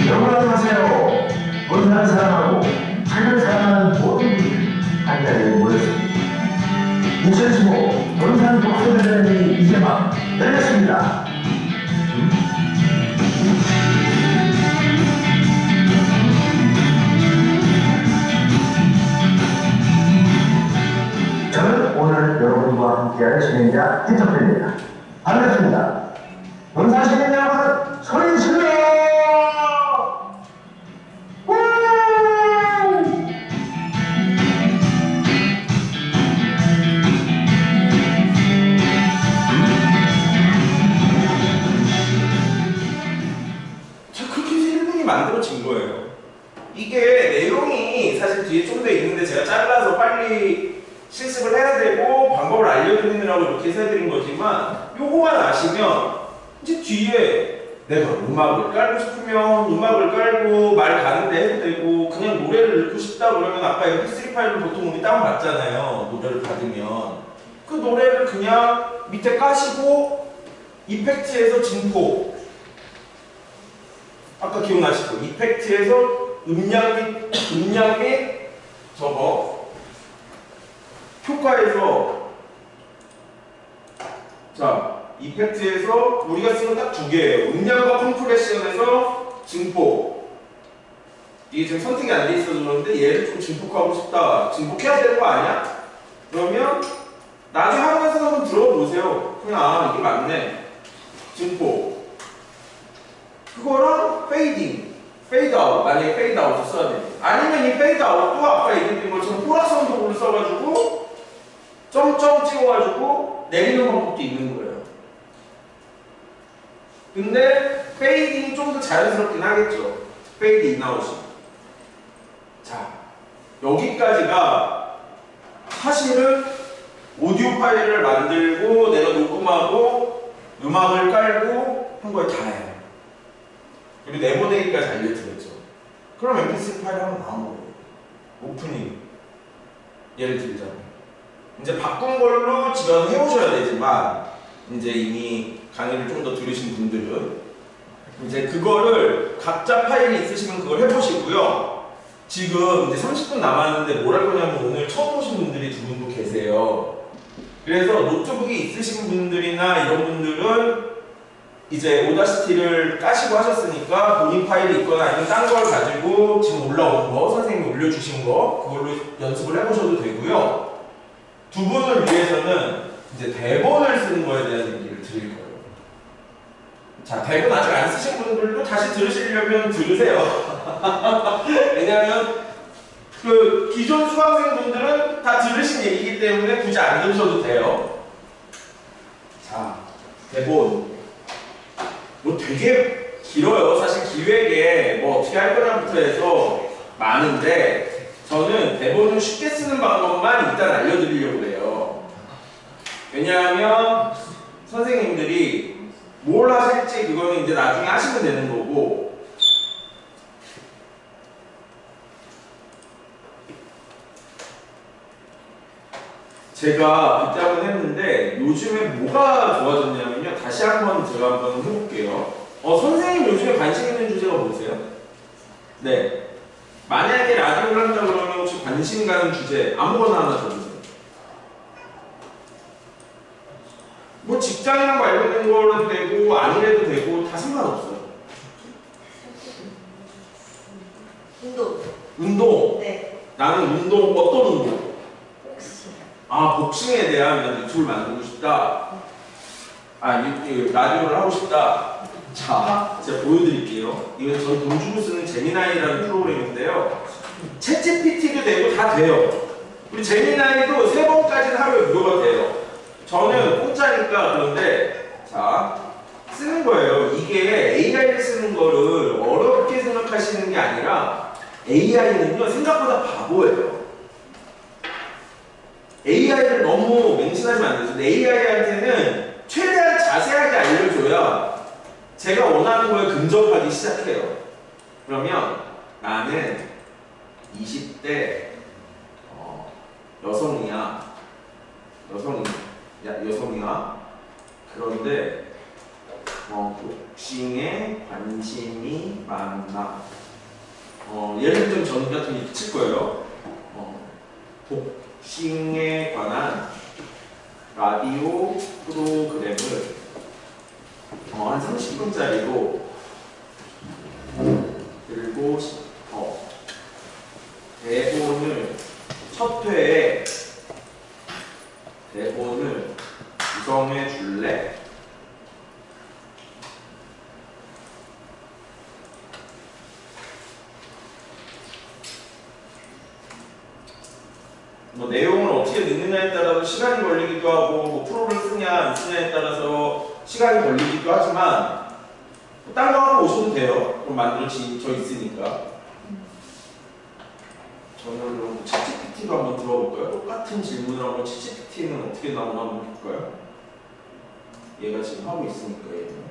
여러분 안녕하세요. 본사를 사랑하고 책을 사랑하는 모든 분들이 한 자리에 모였습니다. 2015 본산 독서대전이 이제 막 열렸습니다. 저는 오늘 여러분과 함께할 진행자 김석표입니다. 반갑습니다. 본산 시민 여러분 소리 질러! 자, 그렇게 해서 1분이 만들어진 거예요. 이게 내용이 사실 뒤에 좀 더 있는데 제가 잘라서 빨리 실습을 해야 되고 방법을 알려드리느라고 이렇게 해서 해드린 거지만 요거만 아시면 이제 뒤에 내가 음악을 깔고 싶으면 음악을 깔고 말 가는데 해도 되고 그냥 노래를 넣고 싶다 그러면 아까 mp3 파일을 보통 우리 다운받잖아요. 노래를 받으면 그 노래를 그냥 밑에 까시고 이펙트에서 진포 아까 기억나시죠? 이펙트에서 음량 및 저거 효과에서 자 이펙트에서 우리가 쓰는 딱 두 개예요. 음량과 컴프레션에서 증폭. 이게 지금 선택이 안 돼 있어서 그러는데 얘를 좀 증폭하고 싶다. 증폭해야 되는 거 아니야? 그러면 나중에 하면서 한번 들어보세요. 그냥 아 이게 맞네. 증폭. 그거랑 페이딩, 페이드아웃. 만약에 페이드아웃을 써야 돼. 아니면 이 페이드아웃도 아까 얘기했던 것처럼 포라선 도구를 써가지고 점점 찍어가지고 내리는 방법도 있는 거예요. 근데 페이딩이 좀 더 자연스럽긴 하겠죠. 페이드 인아웃이. 자, 여기까지가 사실은 오디오 파일을 만들고 내가 녹음하고 음악을 깔고 한 거에 다예요. 그리고 내보내기까지 알려드렸죠. 그럼 mp3 파일 한번 나온 거예요. 오프닝. 예를 들자면. 이제 바꾼 걸로 집에 와서 해오셔야 되지만, 이제 이미 강의를 좀 더 들으신 분들은, 이제 그거를 각자 파일이 있으시면 그걸 해보시고요. 지금 이제 30분 남았는데 뭘 할 거냐면 오늘 처음 오신 분들이 두 분도 계세요. 그래서 노트북이 있으신 분들이나 이런 분들은 이제 오다시티를 까시고 하셨으니까 본인 파일이 있거나 아니면 딴 걸 가지고 지금 올라온 거, 선생님이 올려주신 거 그걸로 연습을 해보셔도 되고요. 두 분을 위해서는 이제 대본을 쓰는 거에 대한 얘기를 드릴 거예요. 자, 대본 아직 안 쓰신 분들도 다시 들으시려면 들으세요. 왜냐하면 그 기존 수강생분들은 다 들으신 얘기이기 때문에 굳이 안 들으셔도 돼요. 자, 대본. 뭐 되게 길어요. 사실 기획에 뭐 어떻게 할 거냐부터 해서 많은데 저는 대본을 쉽게 쓰는 방법만 일단 알려드리려고 해요. 왜냐하면 선생님들이 뭘 하실지 그거는 이제 나중에 하시면 되는 거고 제가 그때 한번 했는데 요즘에 뭐가 좋아졌냐면요. 다시 한번 제가 한번 해볼게요. 선생님 요즘에 관심 있는 주제가 뭐세요? 네. 만약에 라디오를 한다 그러면 혹시 관심 가는 주제 아무거나 하나 적으세요. 뭐 직장이랑 관련된 거라도 되고 아니래도 되고 다 상관없어요. 운동. 운동. 네. 나는 운동 어떤 운동? 복싱. 아 복싱에 대한 유튜브를 만들고 싶다. 이 라디오를 하고 싶다. 자, 제가 보여드릴게요. 이건 전 돈 주고 쓰는 제미나이라는 프로그램인데요. 챗GPT도 되고 다 돼요. 우리 제미나이도 3번까지는 하루에 무료가 돼요. 저는 공짜니까. 그런데 자, 쓰는 거예요. 이게 AI를 쓰는 거를 어렵게 생각하시는 게 아니라 AI는요 생각보다 바보예요. AI를 너무 맹신하시면 안 되죠. AI한테는 최대한 자세하게 알려줘야 제가 원하는 거에 근접하기 시작해요. 그러면 나는 20대 여성이야. 그런데 복싱에 관심이 많아. 예를 들면 저는 같은 게 칠 거예요. 복싱에 관한 라디오 프로그램을 한 30분짜리로 들고 싶어. 대본을 첫 회에 대본을 구성해 줄래? 뭐 내용을 어떻게 넣느냐에 따라서 시간이 걸리기도 하고 뭐 프로를 쓰냐 안 쓰냐에 따라서 시간이 걸리기도 하지만 딴 거 하고 오셔도 돼요. 그럼 만들어져 있으니까. 저는 그럼 챗GPT도 한번 들어볼까요? 똑같은 질문을 한번 챗GPT는 어떻게 나오나 한번 볼까요? 얘가 지금 하고 있으니까 얘는.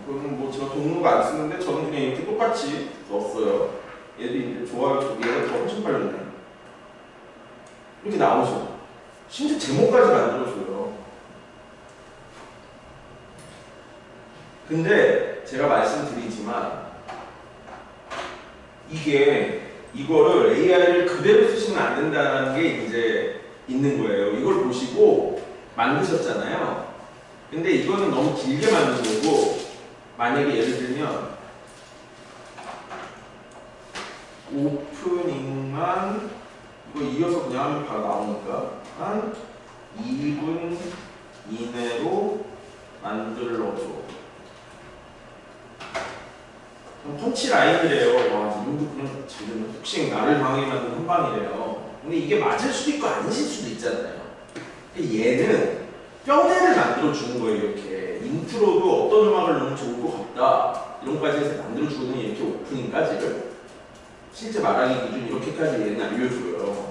이거는 뭐 제가 동료가 안 쓰는데 저는 그냥 이렇게 똑같이 넣었어요. 얘도 이제 좋아요. 얘가 더 훨씬 빨랐네. 이렇게 나오죠. 심지어 제목까지 만들어줘요. 근데 제가 말씀드리지만 이거를 AI를 그대로 쓰시면 안 된다는 게 이제 있는 거예요. 이걸 보시고 만드셨잖아요. 근데 이거는 너무 길게 만든 거고, 만약에 예를 들면 오프닝만 이거 이어서 그냥 하면 바로 나오니까 한 2분 이내로 만들어줘. 펀치라인이래요. 와, 이분도 그냥 자기는 혹시 나를 방해 만든 한방이래요. 근데 이게 맞을 수도 있고 아니실 수도 있잖아요. 얘는 뼈대를 만들어주는 거예요. 이렇게 인트로도 어떤 음악을 넣으면 좋을 것 같다 이런 거까지 해서 만들어주는 이렇게 오프닝까지를 실제 말하기 기준 이렇게까지 얘는 알려줘요.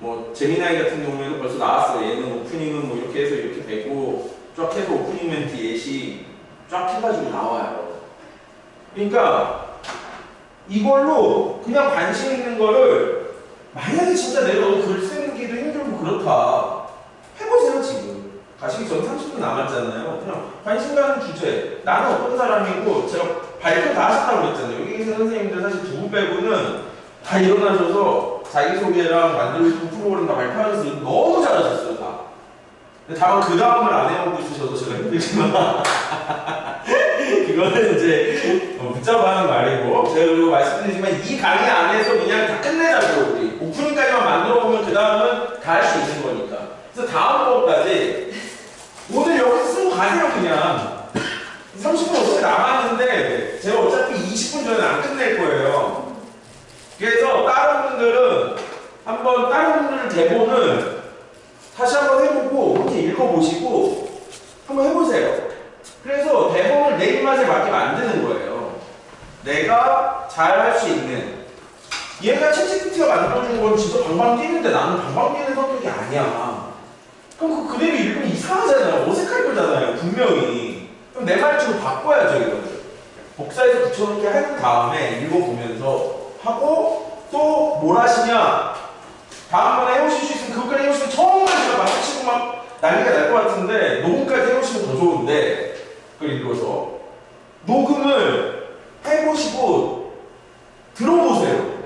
뭐 제미나이 같은 경우에도 벌써 나왔어요. 얘는 오프닝은 뭐 이렇게 해서 이렇게 되고 쫙 해서 오프닝 멘트 예시 쫙 해가지고 나와요. 그러니까 이걸로 그냥 관심 있는 거를 만약에 진짜 내가 너무 글 쓰기도 힘들고 그렇다 해보세요. 지금 가시기 전 30분 남았잖아요. 그냥 관심 가는 주제, 나는 어떤 사람이고, 제가 발표 다 하셨다고 그랬잖아요. 여기 계신 선생님들 사실 두 분 빼고는 다 일어나셔서 자기소개랑 만들고 싶은 프로그램 다 발표하셔서 너무 잘하셨어요. 다. 근데 다만 그 다음을 안 해오고 있으셔서 제가 힘들지만 그거는 이제 붙잡아 하는 말이고, 제가 그리고 말씀드리지만 이 강의 안에서 그냥 다 끝내자고요. 우리 오프닝까지만 만들어 보면 그 다음은 다 할 수 있는 거니까. 그래서 다음 번까지 오늘 여기서 쓰고 가세요. 그냥 30분 어차피 남았는데 제가 어차피 20분 전에 안 끝낼 거예요. 그래서 다른 분들은 한번 다른 분들 대본을 다시 한번 해보고 이렇게 읽어보시고 한번 해보세요. 그래서 대본을 내 입맛에 맞게 만드는 거예요. 내가 잘 할 수 있는. 얘가 챗GPT가 만들어주는 건 진짜 방방 뛰는데 나는 방방 뛰는 성격이 아니야. 그럼 그 그대로 읽으면 이상하잖아요. 어색할 거잖아요. 분명히. 그럼 내 말투로 바꿔야죠, 이거를. 복사해서 붙여놓게 한 다음에 읽어보면서 하고 또 뭘 하시냐? 다음번에 해오실 수 있으면 그것까지 해오시면 정말 제가 막치고 막 난리가 날 것 같은데 녹음까지 해오시면 더 좋은데 그걸 읽어서 녹음을 해보시고 들어보세요.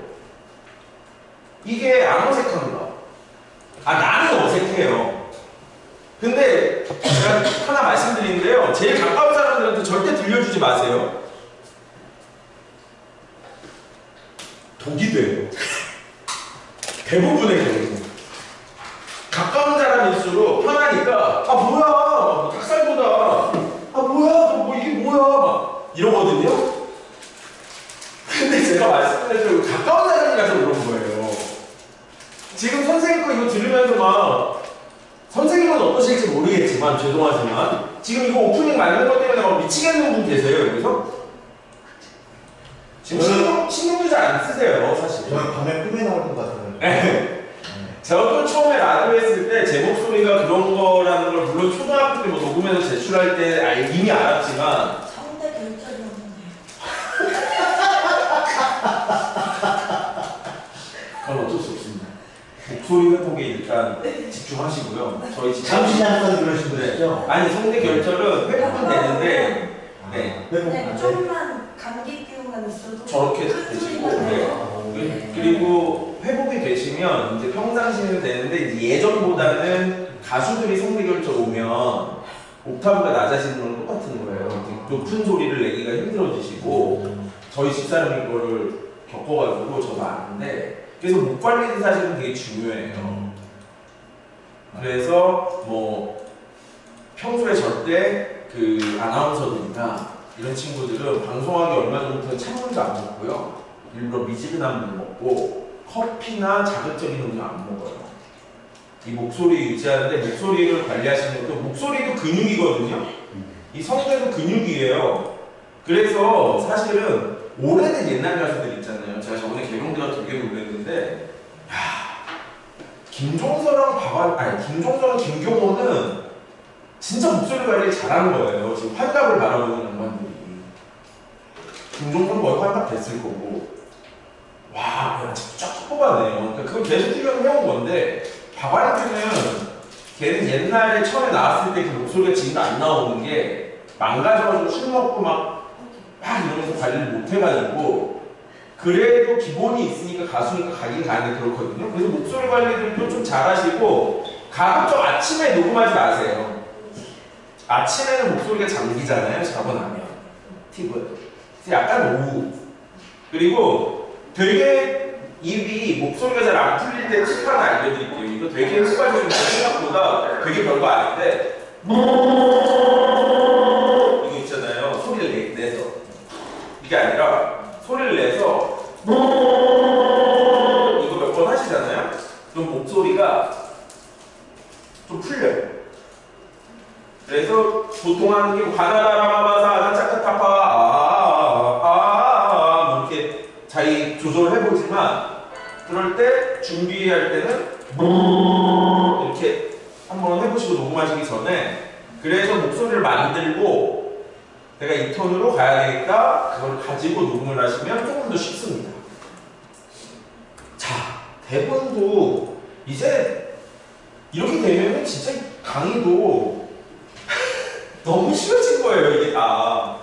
이게 안 어색한가? 나는 어색해요. 근데 제가 하나 말씀드리는데요. 제일 가까운 사람들한테 절대 들려주지 마세요. 독이 돼요. 대부분의 경우. 가까운 사람일수록 편하니까 뭐야 닭살보다 뭐야 너 이게 뭐야 막 이러거든요. 근데 제가 말씀드린 대로 가까운 사람이라서 그런 거예요. 지금 선생님 거 이거 들으면서 막 선생님은 어떠실지 모르겠지만 죄송하지만 지금 이거 오프닝 만든 것 때문에 막 미치겠는 분 계세요 여기서? 지금 신경도 잘 안 쓰세요 사실. 저는 밤에 꿈에 나올 것 같아요. 저도 처음에 라디오 했을 때 제 목소리가 그런 거라는 걸 물론 초등학교 때 뭐 녹음해서 제출할 때 이미 알았지만 상대 결절이었는데. 그건 어쩔 수 없습니다. 목소리 회복에 일단 집중하시고요. 저희 잠시 잠깐 그러신 분이죠? 아니 성대 결절은 회복은 되는데 네, 좀만 감기 기운만 있어도 저렇게 큰 되시고 소리가 나요. 그리고 회복이 되시면 이제 평상시에는 되는데 이제 예전보다는 가수들이 성대 결절 오면 옥타브가 낮아지는 건 똑같은 거예요. 높은 소리를 내기가 힘들어지시고 저희 집사람이 그거를 겪어가지고 저도 아는데 그래서 목 관리는 사실은 되게 중요해요. 그래서 뭐 평소에 절대 그 아나운서들이나 이런 친구들은 방송하기 얼마 전부터 찬물도 안 먹고요. 일부러 미지근한 물 먹고 커피나 자극적인 음료 안 먹어요. 이 목소리 유지하는데 목소리를 관리하시는 것도 목소리도 근육이거든요. 이 성대도 근육이에요. 그래서 사실은 오래된 옛날 가수들 있잖아요. 제가 저번에 개명대가 되게 놀랐는데 김종서랑 김경호는 진짜 목소리 관리 잘하는 거예요. 지금 환갑을 바라보는 양반들이. 김종서는 거의 환갑 됐을 거고 그냥 쫙 뽑아내요. 그러니까 그걸 계속 훈련을 해온 건데 박완규는 걔는 옛날에 처음에 나왔을 때 그 목소리가 지금 안 나오는 게 망가져가지고 술 먹고 막 이러면서 관리를 못 해가지고 그래도 기본이 있으니까 가수니까 가긴 가는데 그렇거든요. 그래서 목소리 관리들도 좀 잘하시고 가급적 아침에 녹음하지 마세요. 아침에는 목소리가 잠기잖아요. 자고 나면 팁은 약간 오후 그리고 되게 입이 목소리가 잘 안 풀릴 때 팁 하나 알려드릴게요. 이거 되게 효과적인 생각보다 되게 별거 아닌데 이거 있잖아요. 소리를 내서 이게 아니라 소리를 내서 이거 몇 번 하시잖아요. 그럼 목소리가 좀 풀려요. 그래서 보통 하는 게 바나라라마바사 짝짝타파 이렇게 자기 조절을 해보지만 그럴 때 준비할 때는 이렇게 한번 해보시고 녹음하시기 전에 그래서 목소리를 만들고 내가 이 톤으로 가야 되겠다 그걸 가지고 녹음을 하시면 조금 더 쉽습니다. 자, 대본도 이제 이렇게 되면 진짜 강의도 너무 쉬워진 거예요 이게 다.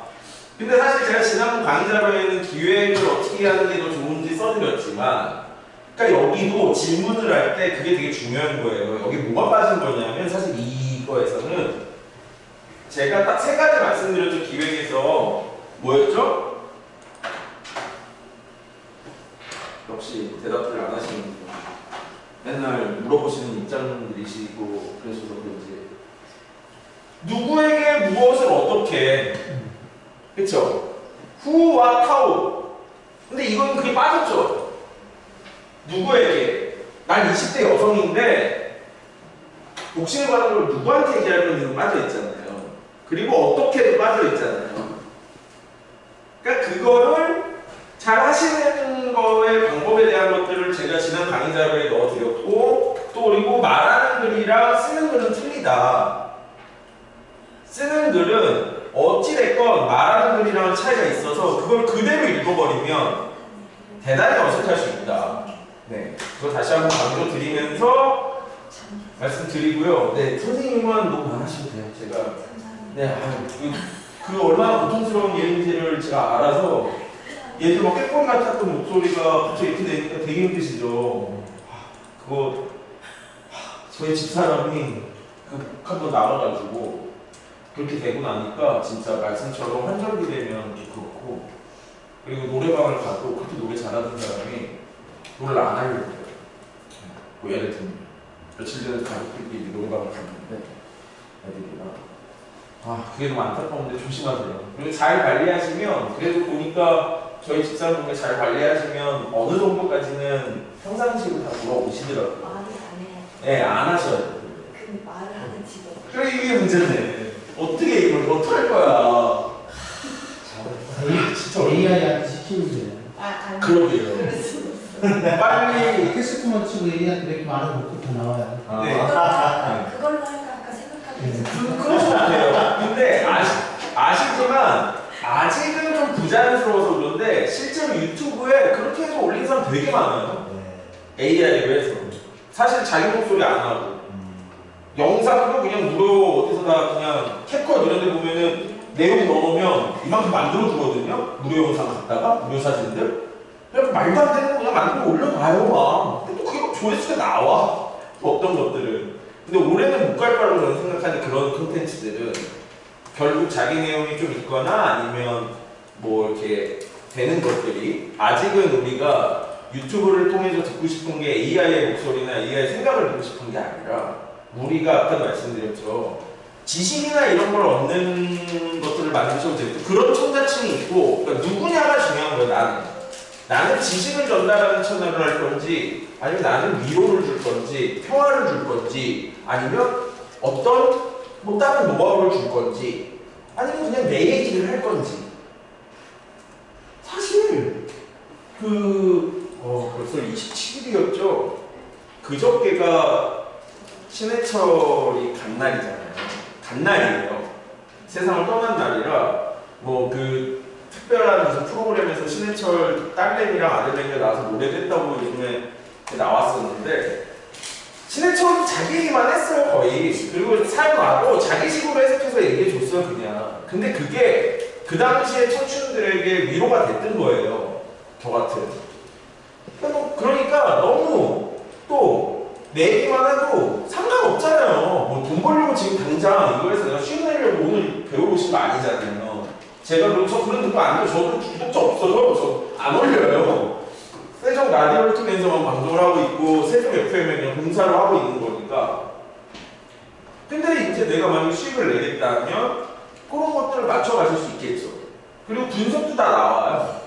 근데 사실 제가 지난번 강의자료에는 기획을 어떻게 하는 게 더 좋은지 써드렸지만 그러니까 여기도 질문을 할 때 그게 되게 중요한 거예요. 여기 뭐가 빠진 거냐면 사실 이거에서는 제가 딱 세 가지 말씀드렸죠. 기획에서 뭐였죠? 역시 대답을 안 하시는 분 맨날 물어보시는 입장들이시고 그러셔서 그런지 누구에게 무엇을 어떻게 그쵸? who와 how 근데 이건 그게 빠졌죠. 누구에게 난 20대 여성인데 복싱을 받는 걸 누구한테 얘기할 건지도 빠져있잖아요. 그리고 어떻게도 빠져있잖아요. 그러니까 그거를 잘 하시는 거의 방법에 대한 것들을 제가 지난 강의 자료에 넣어드렸고 또 그리고 말하는 글이랑 쓰는 글은 씁니다. 쓰는 글은 어찌됐건 말하는 글이랑은 차이가 있어서 그걸 그대로 읽어버리면 대단히 어색할 수 있다. 네, 그거 다시 한번 강조 드리면서 말씀드리고요. 네, 선생님은 너무 안 하셔도 돼요. 제가 네, 그 얼마나 고통스러운 일인지를 제가 알아서 얘들 막 깨꼬리 같았던 목소리가 갑자기 이렇게 되니까 되게 힘드시죠. 그거 저희 집사람이 한번 나가가지고 그렇게 되고 나니까 진짜 말씀처럼 환절기 되면 그렇고, 그리고 노래방을 가도 그렇게 노래 잘하는 사람이 노래를 안 하려고 해요. 뭐 예를 들면 며칠 전에 가족들끼리 노래방을 갔는데 애들이랑 그게 너무 안타까운데 조심하세요. 그리고 잘 관리하시면, 그래도 보니까 저희 집사람분께 잘 관리하시면 어느 정도까지는 평상시로 다 돌아오시더라고요. 말을 안 해요. 네, 안 하셔야 돼요. 그 말을 하는 직업. 그래, 이게 문제네. 어떻게 이걸 어떡할 거야. 진짜 AI한테 시키는데 안 그러게요. 빨리. 캐스트만 치고 AI한테 이렇게 많은 것도 다 나와요. 네. 그걸로 할까 아까 생각하고 있었어요. 그러셔도 돼요. 근데 아시지만 아직은 좀 부자연스러워서 그런데 실제로 유튜브에 그렇게 해서 올린 사람 되게 많아요. AI로 해서. 사실 자기 목소리 안 하고. 영상도 그냥 무료 어디서 다 그냥 캡컷 이런 데 보면은 내용 넣으면 이만큼 만들어 주거든요. 무료 영상 갖다가 무료 사진들. 그냥 말도 안 되는 거 그냥 만들고 올려봐요 막. 근데 또 그게 막 조회수가 나와. 어떤 것들은. 근데 올해는 못 갈 거라고 저는 생각하는 그런 콘텐츠들은 결국 자기 내용이 좀 있거나 아니면 뭐 이렇게 되는 것들이, 아직은 우리가 유튜브를 통해서 듣고 싶은 게 AI의 목소리나 AI의 생각을 듣고 싶은 게 아니라, 우리가 아까 말씀드렸죠, 지식이나 이런 걸 얻는 것들을 만드셔도 되고 그런 청자층이 있고, 그러니까 누구냐가 중요한 거예요. 나는 지식을 전달하는 채널을 할 건지, 아니면 나는 위로를 줄 건지, 평화를 줄 건지, 아니면 어떤 뭐 다른 노하우를 줄 건지, 아니면 그냥 내 얘기를 할 건지. 사실 벌써 27일이었죠. 그저께가 신해철이 간 날이잖아요. 간 날이에요. 세상을 떠난 날이라 뭐 그 특별한 무슨 프로그램에서 신해철 딸내미랑 아들내미가 나와서 노래도 했다고 요즘에 나왔었는데, 신해철은 자기 얘기만 했어요 거의. 그리고 사연 와도 자기 식으로 해석해서 얘기해줬어요 그냥. 근데 그게 그 당시에 청춘들에게 위로가 됐던 거예요. 저 같은. 그러니까 너무 또 내 얘기만 해도 상관없잖아요. 뭐 돈 벌려고 지금 당장 이거에서 내가 수익 내려고 오늘 배우러 오신 거 아니잖아요. 제가 저 그런 느낌 안 해요. 저도 구독자 없어요. 저 안 올려요. 세종 라디오를 통해서만 방송을 하고 있고 세종 FM에 그냥 봉사를 하고 있는 거니까. 근데 이제 내가 만약에 수익을 내겠다면 그런 것들을 맞춰가실 수 있겠죠. 그리고 분석도 다 나와요.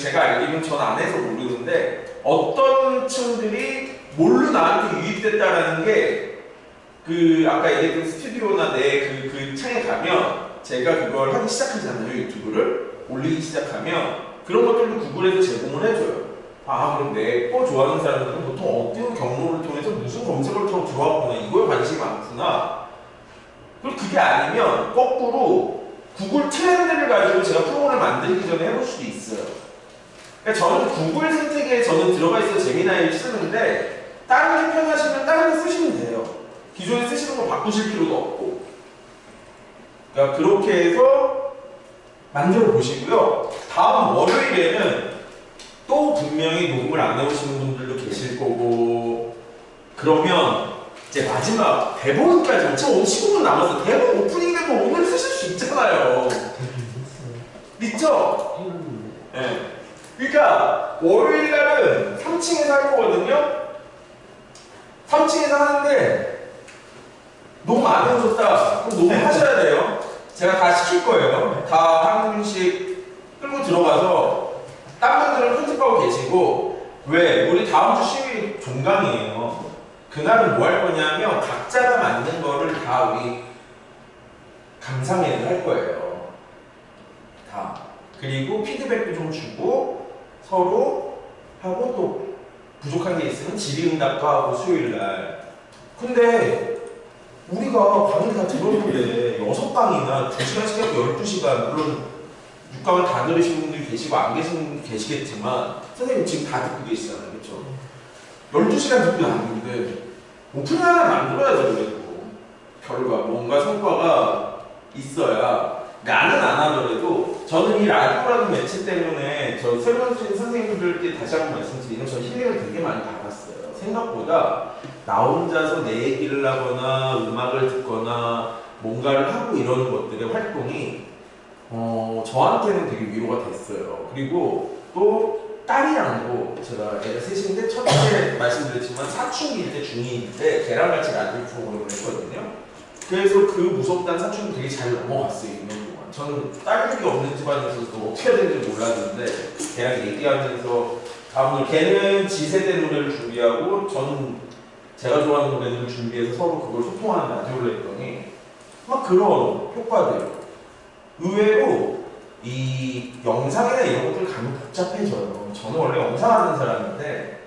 제가 알기로는 전 안 해서 모르는데 어떤 층들이 뭘로 나한테 유입됐다라는 게 아까 얘기했던 스튜디오나 내 그 창에 가면 제가 그걸 하기 시작하잖아요. 유튜브를 올리기 시작하면 그런 것들도 구글에서 제공을 해줘요. 그럼 내 거 좋아하는 사람들은 보통 어떤 경로를 통해서 무슨 검색어를 타고 들어왔구나, 이거에 관심이 많구나. 그리고 그게 아니면 거꾸로 구글 트렌드를 가지고 제가 프로그램을 만들기 전에 해볼 수도 있어요. 그러니까 저는 구글 생태계에 들어가 있어서 재미나이를 쓰는데, 다른 게 편하시면 다른 거 쓰시면 돼요. 기존에 쓰시는 거 바꾸실 필요도 없고. 그러니까 그렇게 해서 만들어 보시고요. 다음 월요일에는 또 분명히 녹음을 안 해오시는 분들도 계실 거고, 그러면 이제 마지막 대본까지, 지금 오늘 15분 남았어요. 대본 오프닝에도 오늘 쓰실 수 있잖아요. 있죠? 네. 그러니까 월요일 날은 3층에서 할 거거든요. 3층에서 하는데 녹음 안 해오셨다. 그럼 녹음하셔야 돼요. 제가 다 시킬 거예요. 다 한 분씩 끌고 들어가서 딴 분들은 편집하고 계시고, 왜? 우리 다음 주 시위 종강이에요. 그날은 뭐 할 거냐면 각자가 만든 거를 다 우리 감상회를 할 거예요. 다. 그리고 피드백도 좀 주고 서로 하고, 또 부족한 게 있으면 질의응답도 하고 수요일 날. 근데 우리가 강의 다 들었는데 6강이나 2시간씩 해도 12시간, 물론 6강을 다 들으신 분들이 계시고 안 계신 분들 계시겠지만 선생님 지금 다 듣고 계시잖아요. 그렇죠? 12시간 듣고 나왔는데 오프닝 하나 만들어야죠. 그래도 결과, 뭔가 성과가 있어야 나는 안 하더라도 저는 이 라디오라는 매체 때문에 저 새로운 선생님들께 다시 한번 말씀드리면 저 힐링을 되게 많이 받았어요. 생각보다 나 혼자서 내 얘기를 하거나 음악을 듣거나 뭔가를 하고 이러는 것들의 활동이 저한테는 되게 위로가 됐어요. 그리고 또 딸이랑도 제가 애가 셋인데 첫째 말씀드렸지만 사춘기일 때 중2일 때 걔랑 같이 라디오 프로그램을 했거든요. 그래서 그 무섭다는 사춘기 되게 잘 넘어갔어요. 2년 동안. 저는 딸들이 없는 집안이어서 어떻게 해야 되는지 몰랐는데 걔랑 얘기하면서 오늘 걔는 지세대 노래를 준비하고 저는 제가 좋아하는 노래들을 준비해서 서로 그걸 소통하는 라디오를 했더니 막 그런 효과들. 의외로 이 영상이나 이런 것들 가면 복잡해져요. 저는 원래 영상하는 사람인데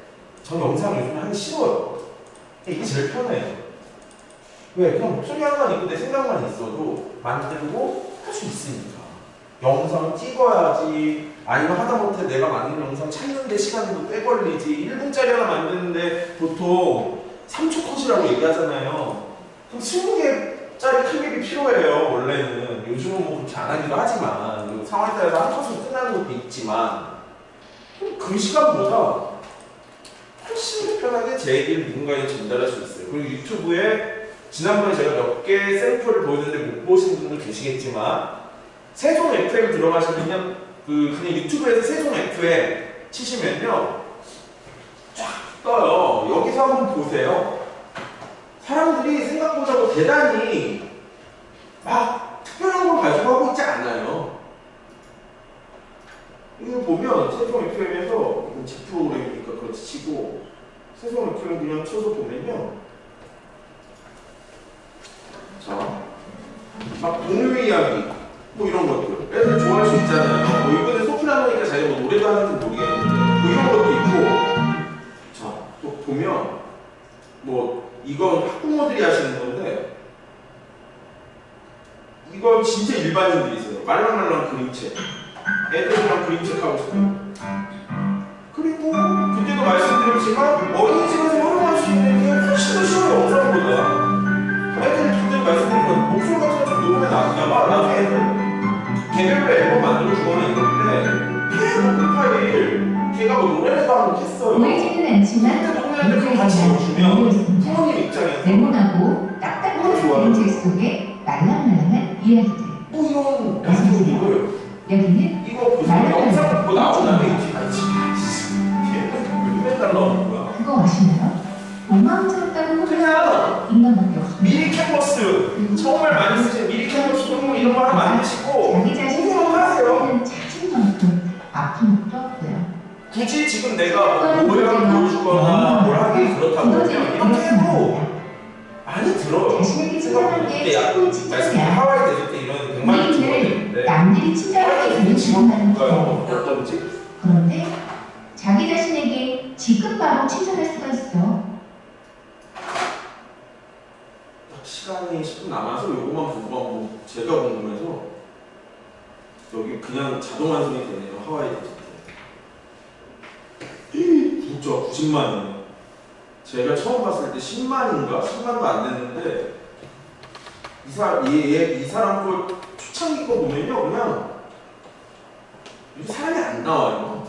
저는 영상 요즘에 하기 싫어요. 이게 제일 편해요. 왜? 그냥 목소리 하나만 있고 내 생각만 있어도 만들고 할 수 있으니까. 영상 찍어야지, 아니면 하다못해 내가 만든 영상 찾는데 시간도 꽤 걸리지. 1분짜리 하나 만드는데 보통 3초 컷이라고 얘기하잖아요. 그럼 20개짜리 클립이 필요해요, 원래는. 요즘은 뭐 그렇게 안 하기도 하지만, 상황에 따라서 한 컷으로 끝나는 것도 있지만, 그 시간보다 훨씬 더 편하게 제 얘기를 누군가에게 전달할 수 있어요. 그리고 유튜브에 지난번에 제가 몇 개 샘플을 보여줬는데 못 보신 분들 계시겠지만, 세종 FM 들어가시면 그냥 유튜브에서 세종 FM 치시면요 쫙 떠요. 여기서 한번 보세요. 사람들이 생각보다 뭐 대단히 막 특별한 걸 가지고 하고 있지 않아요. 이거 보면 세종 FM에서 제 프로그램이니까 그렇지 치고 세종 FM 그냥 쳐서 보면요, 자, 막 동료 이야기 뭐 이런 것들 애들 좋아할 수 있잖아요. 뭐 이번에 소프라노니까 자기가 뭐 노래도 하는지 모르겠는데 뭐 이런 것도 있고, 자, 또 보면 뭐 이건 학부모들이 하시는 건데 이건 진짜 일반인들이 있어요. 말랑말랑 그림책, 애들이랑 그림책 하고 싶어요. 그리고 그때도 말씀드렸지만 어린이집에서 활용할 수 있는 게 훨씬 더 쉬워요. 영상보다. 애들 그때 말씀드린 건 목소리 같은 거 좀 녹음해 놨다가 나중에 애들 개별로 앨범 만들어 주거나 이럴 때 계속 파일 걔가 뭐 노래도 한번 했어요. 보이지는 않지만 그때 노래한테 그걸 같이 넣어주면 부모님 입장에서 네모나고 딱딱한 그림책 속에 말랑말랑한 이야기들. 뭐 이런 라디오를 여기는 이거 보세요. 영상 보고 나오잖아요. 걔는 왜 맨날 나오는 거야? 그거 아시나요? 엉망스럽다고 그냥 인간밖에 없습니다. 미리 캔버스 정말 많이 쓰시는 미리 캔버스 동물 이런 거 하나 만드시고 자기 자신을 하세요. 생각하는 자신만큼 아픈 것도 없고요. 굳이 지금 내가 뭐 모양을 보여주거나 뭘 하기 그렇다고 하면 이렇게 해도 많이 들어요. 자신에게 친절한 게 최고의 칭찬이야. 하와이 대전 때 이런 100만이 들어있는데 남들이 친절하게 대는 지원하는 거. 어떤지? 그런데 자기 자신에게 지금 바로 칭찬할 수가 있어. 시간이 10분 남아서 요거만 보고 제가 궁금해서 여기 그냥 자동 완성이 되네요. 하와이 대전 때 진짜 90만이에요. 제가 처음 봤을 때 10만인가 10만도 안 됐는데 이 사람 거 초창기 거 보면요 그냥 사람이 안 나와요.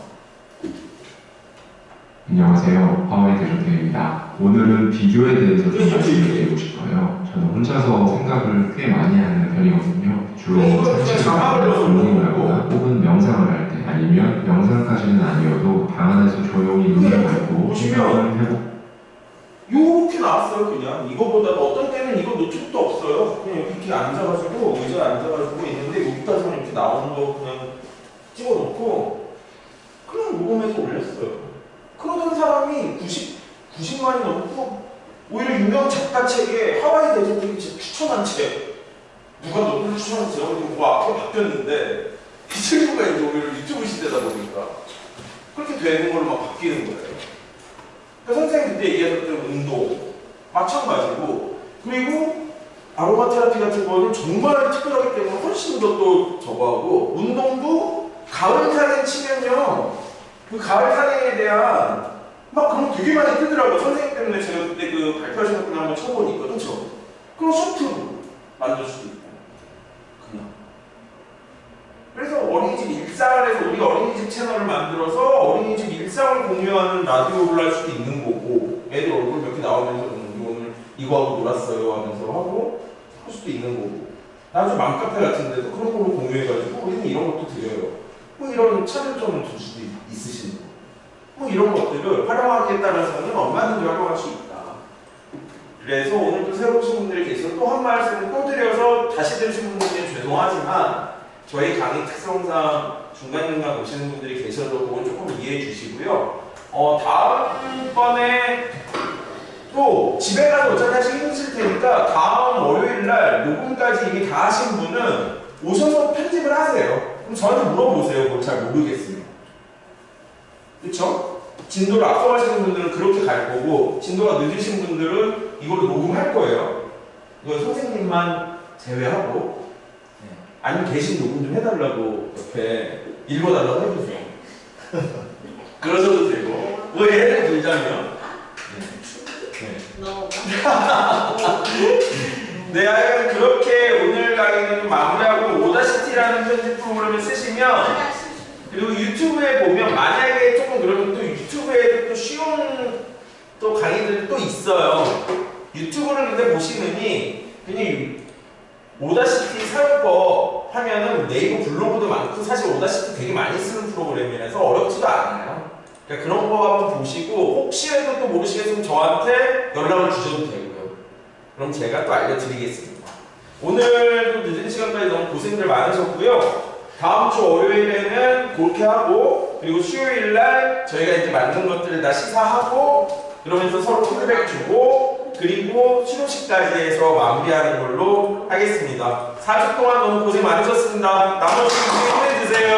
안녕하세요. 하와이 대전태입니다. 오늘은 비교에 대해서 좀 말씀드리고 싶어요. 저는 혼자서 생각을 꽤 많이 하는 편이거든요. 주로 산책을 운동을 하거나 혹은 명상을 할 때, 아니면 명상까지는 아니어도 방 안에서 조용히 눈을 감고 생각을 해보고 요렇게 나왔어요. 그냥 이거보다 어떤 때는 이거 노트북도 없어요. 그냥 이렇게 앉아가지고 의자에 앉아가지고 있는데 여기까지만 이렇게 나오는 거 그냥 찍어놓고 그냥 녹음해서 올렸어요. 그러던 사람이 90만이 넘고 오히려 유명 작가책에 하와이 대전택이 추천한 책 누가 너를 추천한 책 뭐 앞으로 바뀌었는데 이 친구가 이제 오히려 유튜브 시대다 보니까 그렇게 되는 걸로 막 바뀌는 거예요. 그러니까 선생님 그때 얘기하셨던 운동 마찬가지고, 그리고 아로마 테라피 같은 거는 정말 특별하기 때문에 훨씬 더 또 저거하고, 운동도 가을 산행 치면요, 그 가을 산행에 대한 막 그런 거 되게 많이 뜨더라고요. 선생님 때문에 제가 그때 그 발표하신 것들 한번 쳐보니까. 그렇죠? 그럼 소프트 만들 수도 있고 그냥. 그래서 어린이집 일상에서 우리 어린이집 채널을 만들어서 어린이집 일상을 공유하는 라디오를 할 수도 있는 거고, 애들 얼굴 몇 개 나오면서 우리 오늘 이거하고 놀았어요 하면서 하고 할 수도 있는 거고, 나중에 맘카페 같은 데도 그런 걸로 공유해가지고 우리는 이런 것도 드려요. 뭐 이런 차별점을 줄 수도 있으신 거. 뭐 이런 것들을 활용하기에 따라서는 얼마든지 활용할 수 있다. 그래서 오늘 또 새로 오신 분들이 계셔서 또 한 말씀 또 드려서 다시 들으신 분들은 죄송하지만, 저희 강의 특성상 중간중간 오시는 분들이 계셔서 그건 조금 이해해 주시고요. 다음번에 또 집에 가서 어차피 하시기 힘드실 테니까 다음 월요일날 녹음까지 이게 다 하신 분은 오셔서 편집을 하세요. 그럼 저한테 물어보세요. 그걸 잘 모르겠으면. 그쵸? 진도를 앞서가시는 분들은 그렇게 갈 거고, 진도가 늦으신 분들은 이걸로 녹음할 거예요. 이거 선생님만 제외하고. 아니면 대신 녹음 좀 해달라고 옆에 읽어달라고 해주세요. 그러셔도 되고, 뭐 예를 들자면 네, 하여간 그렇게 오늘 강의는 마무리하고 오다시티라는 편집 프로그램을 쓰시면, 그리고 유튜브에 보면 만약에 조금 그러면 또 유튜브에도 또 쉬운 또 강의들이 또 있어요. 유튜브를 근데 보시느니 그냥 오다시티 사용법 하면은 네이버 블로그도 많고 사실 오다시티 되게 많이 쓰는 프로그램이라서 어렵지도 않아요. 그러니까 그런 거 한번 보시고 혹시라도 또 모르시겠으면 저한테 연락을 주셔도 되고요. 그럼 제가 또 알려드리겠습니다. 오늘도 늦은 시간까지 너무 고생들 많으셨고요. 다음 주 월요일에는 그렇게 하고, 그리고 수요일날 저희가 이제 만든 것들을 다 시사하고 그러면서 서로 피드백 주고, 그리고 수료식까지 해서 마무리하는 걸로 하겠습니다. 4주 동안 너무 고생 많으셨습니다. 나머지 힘내주세요.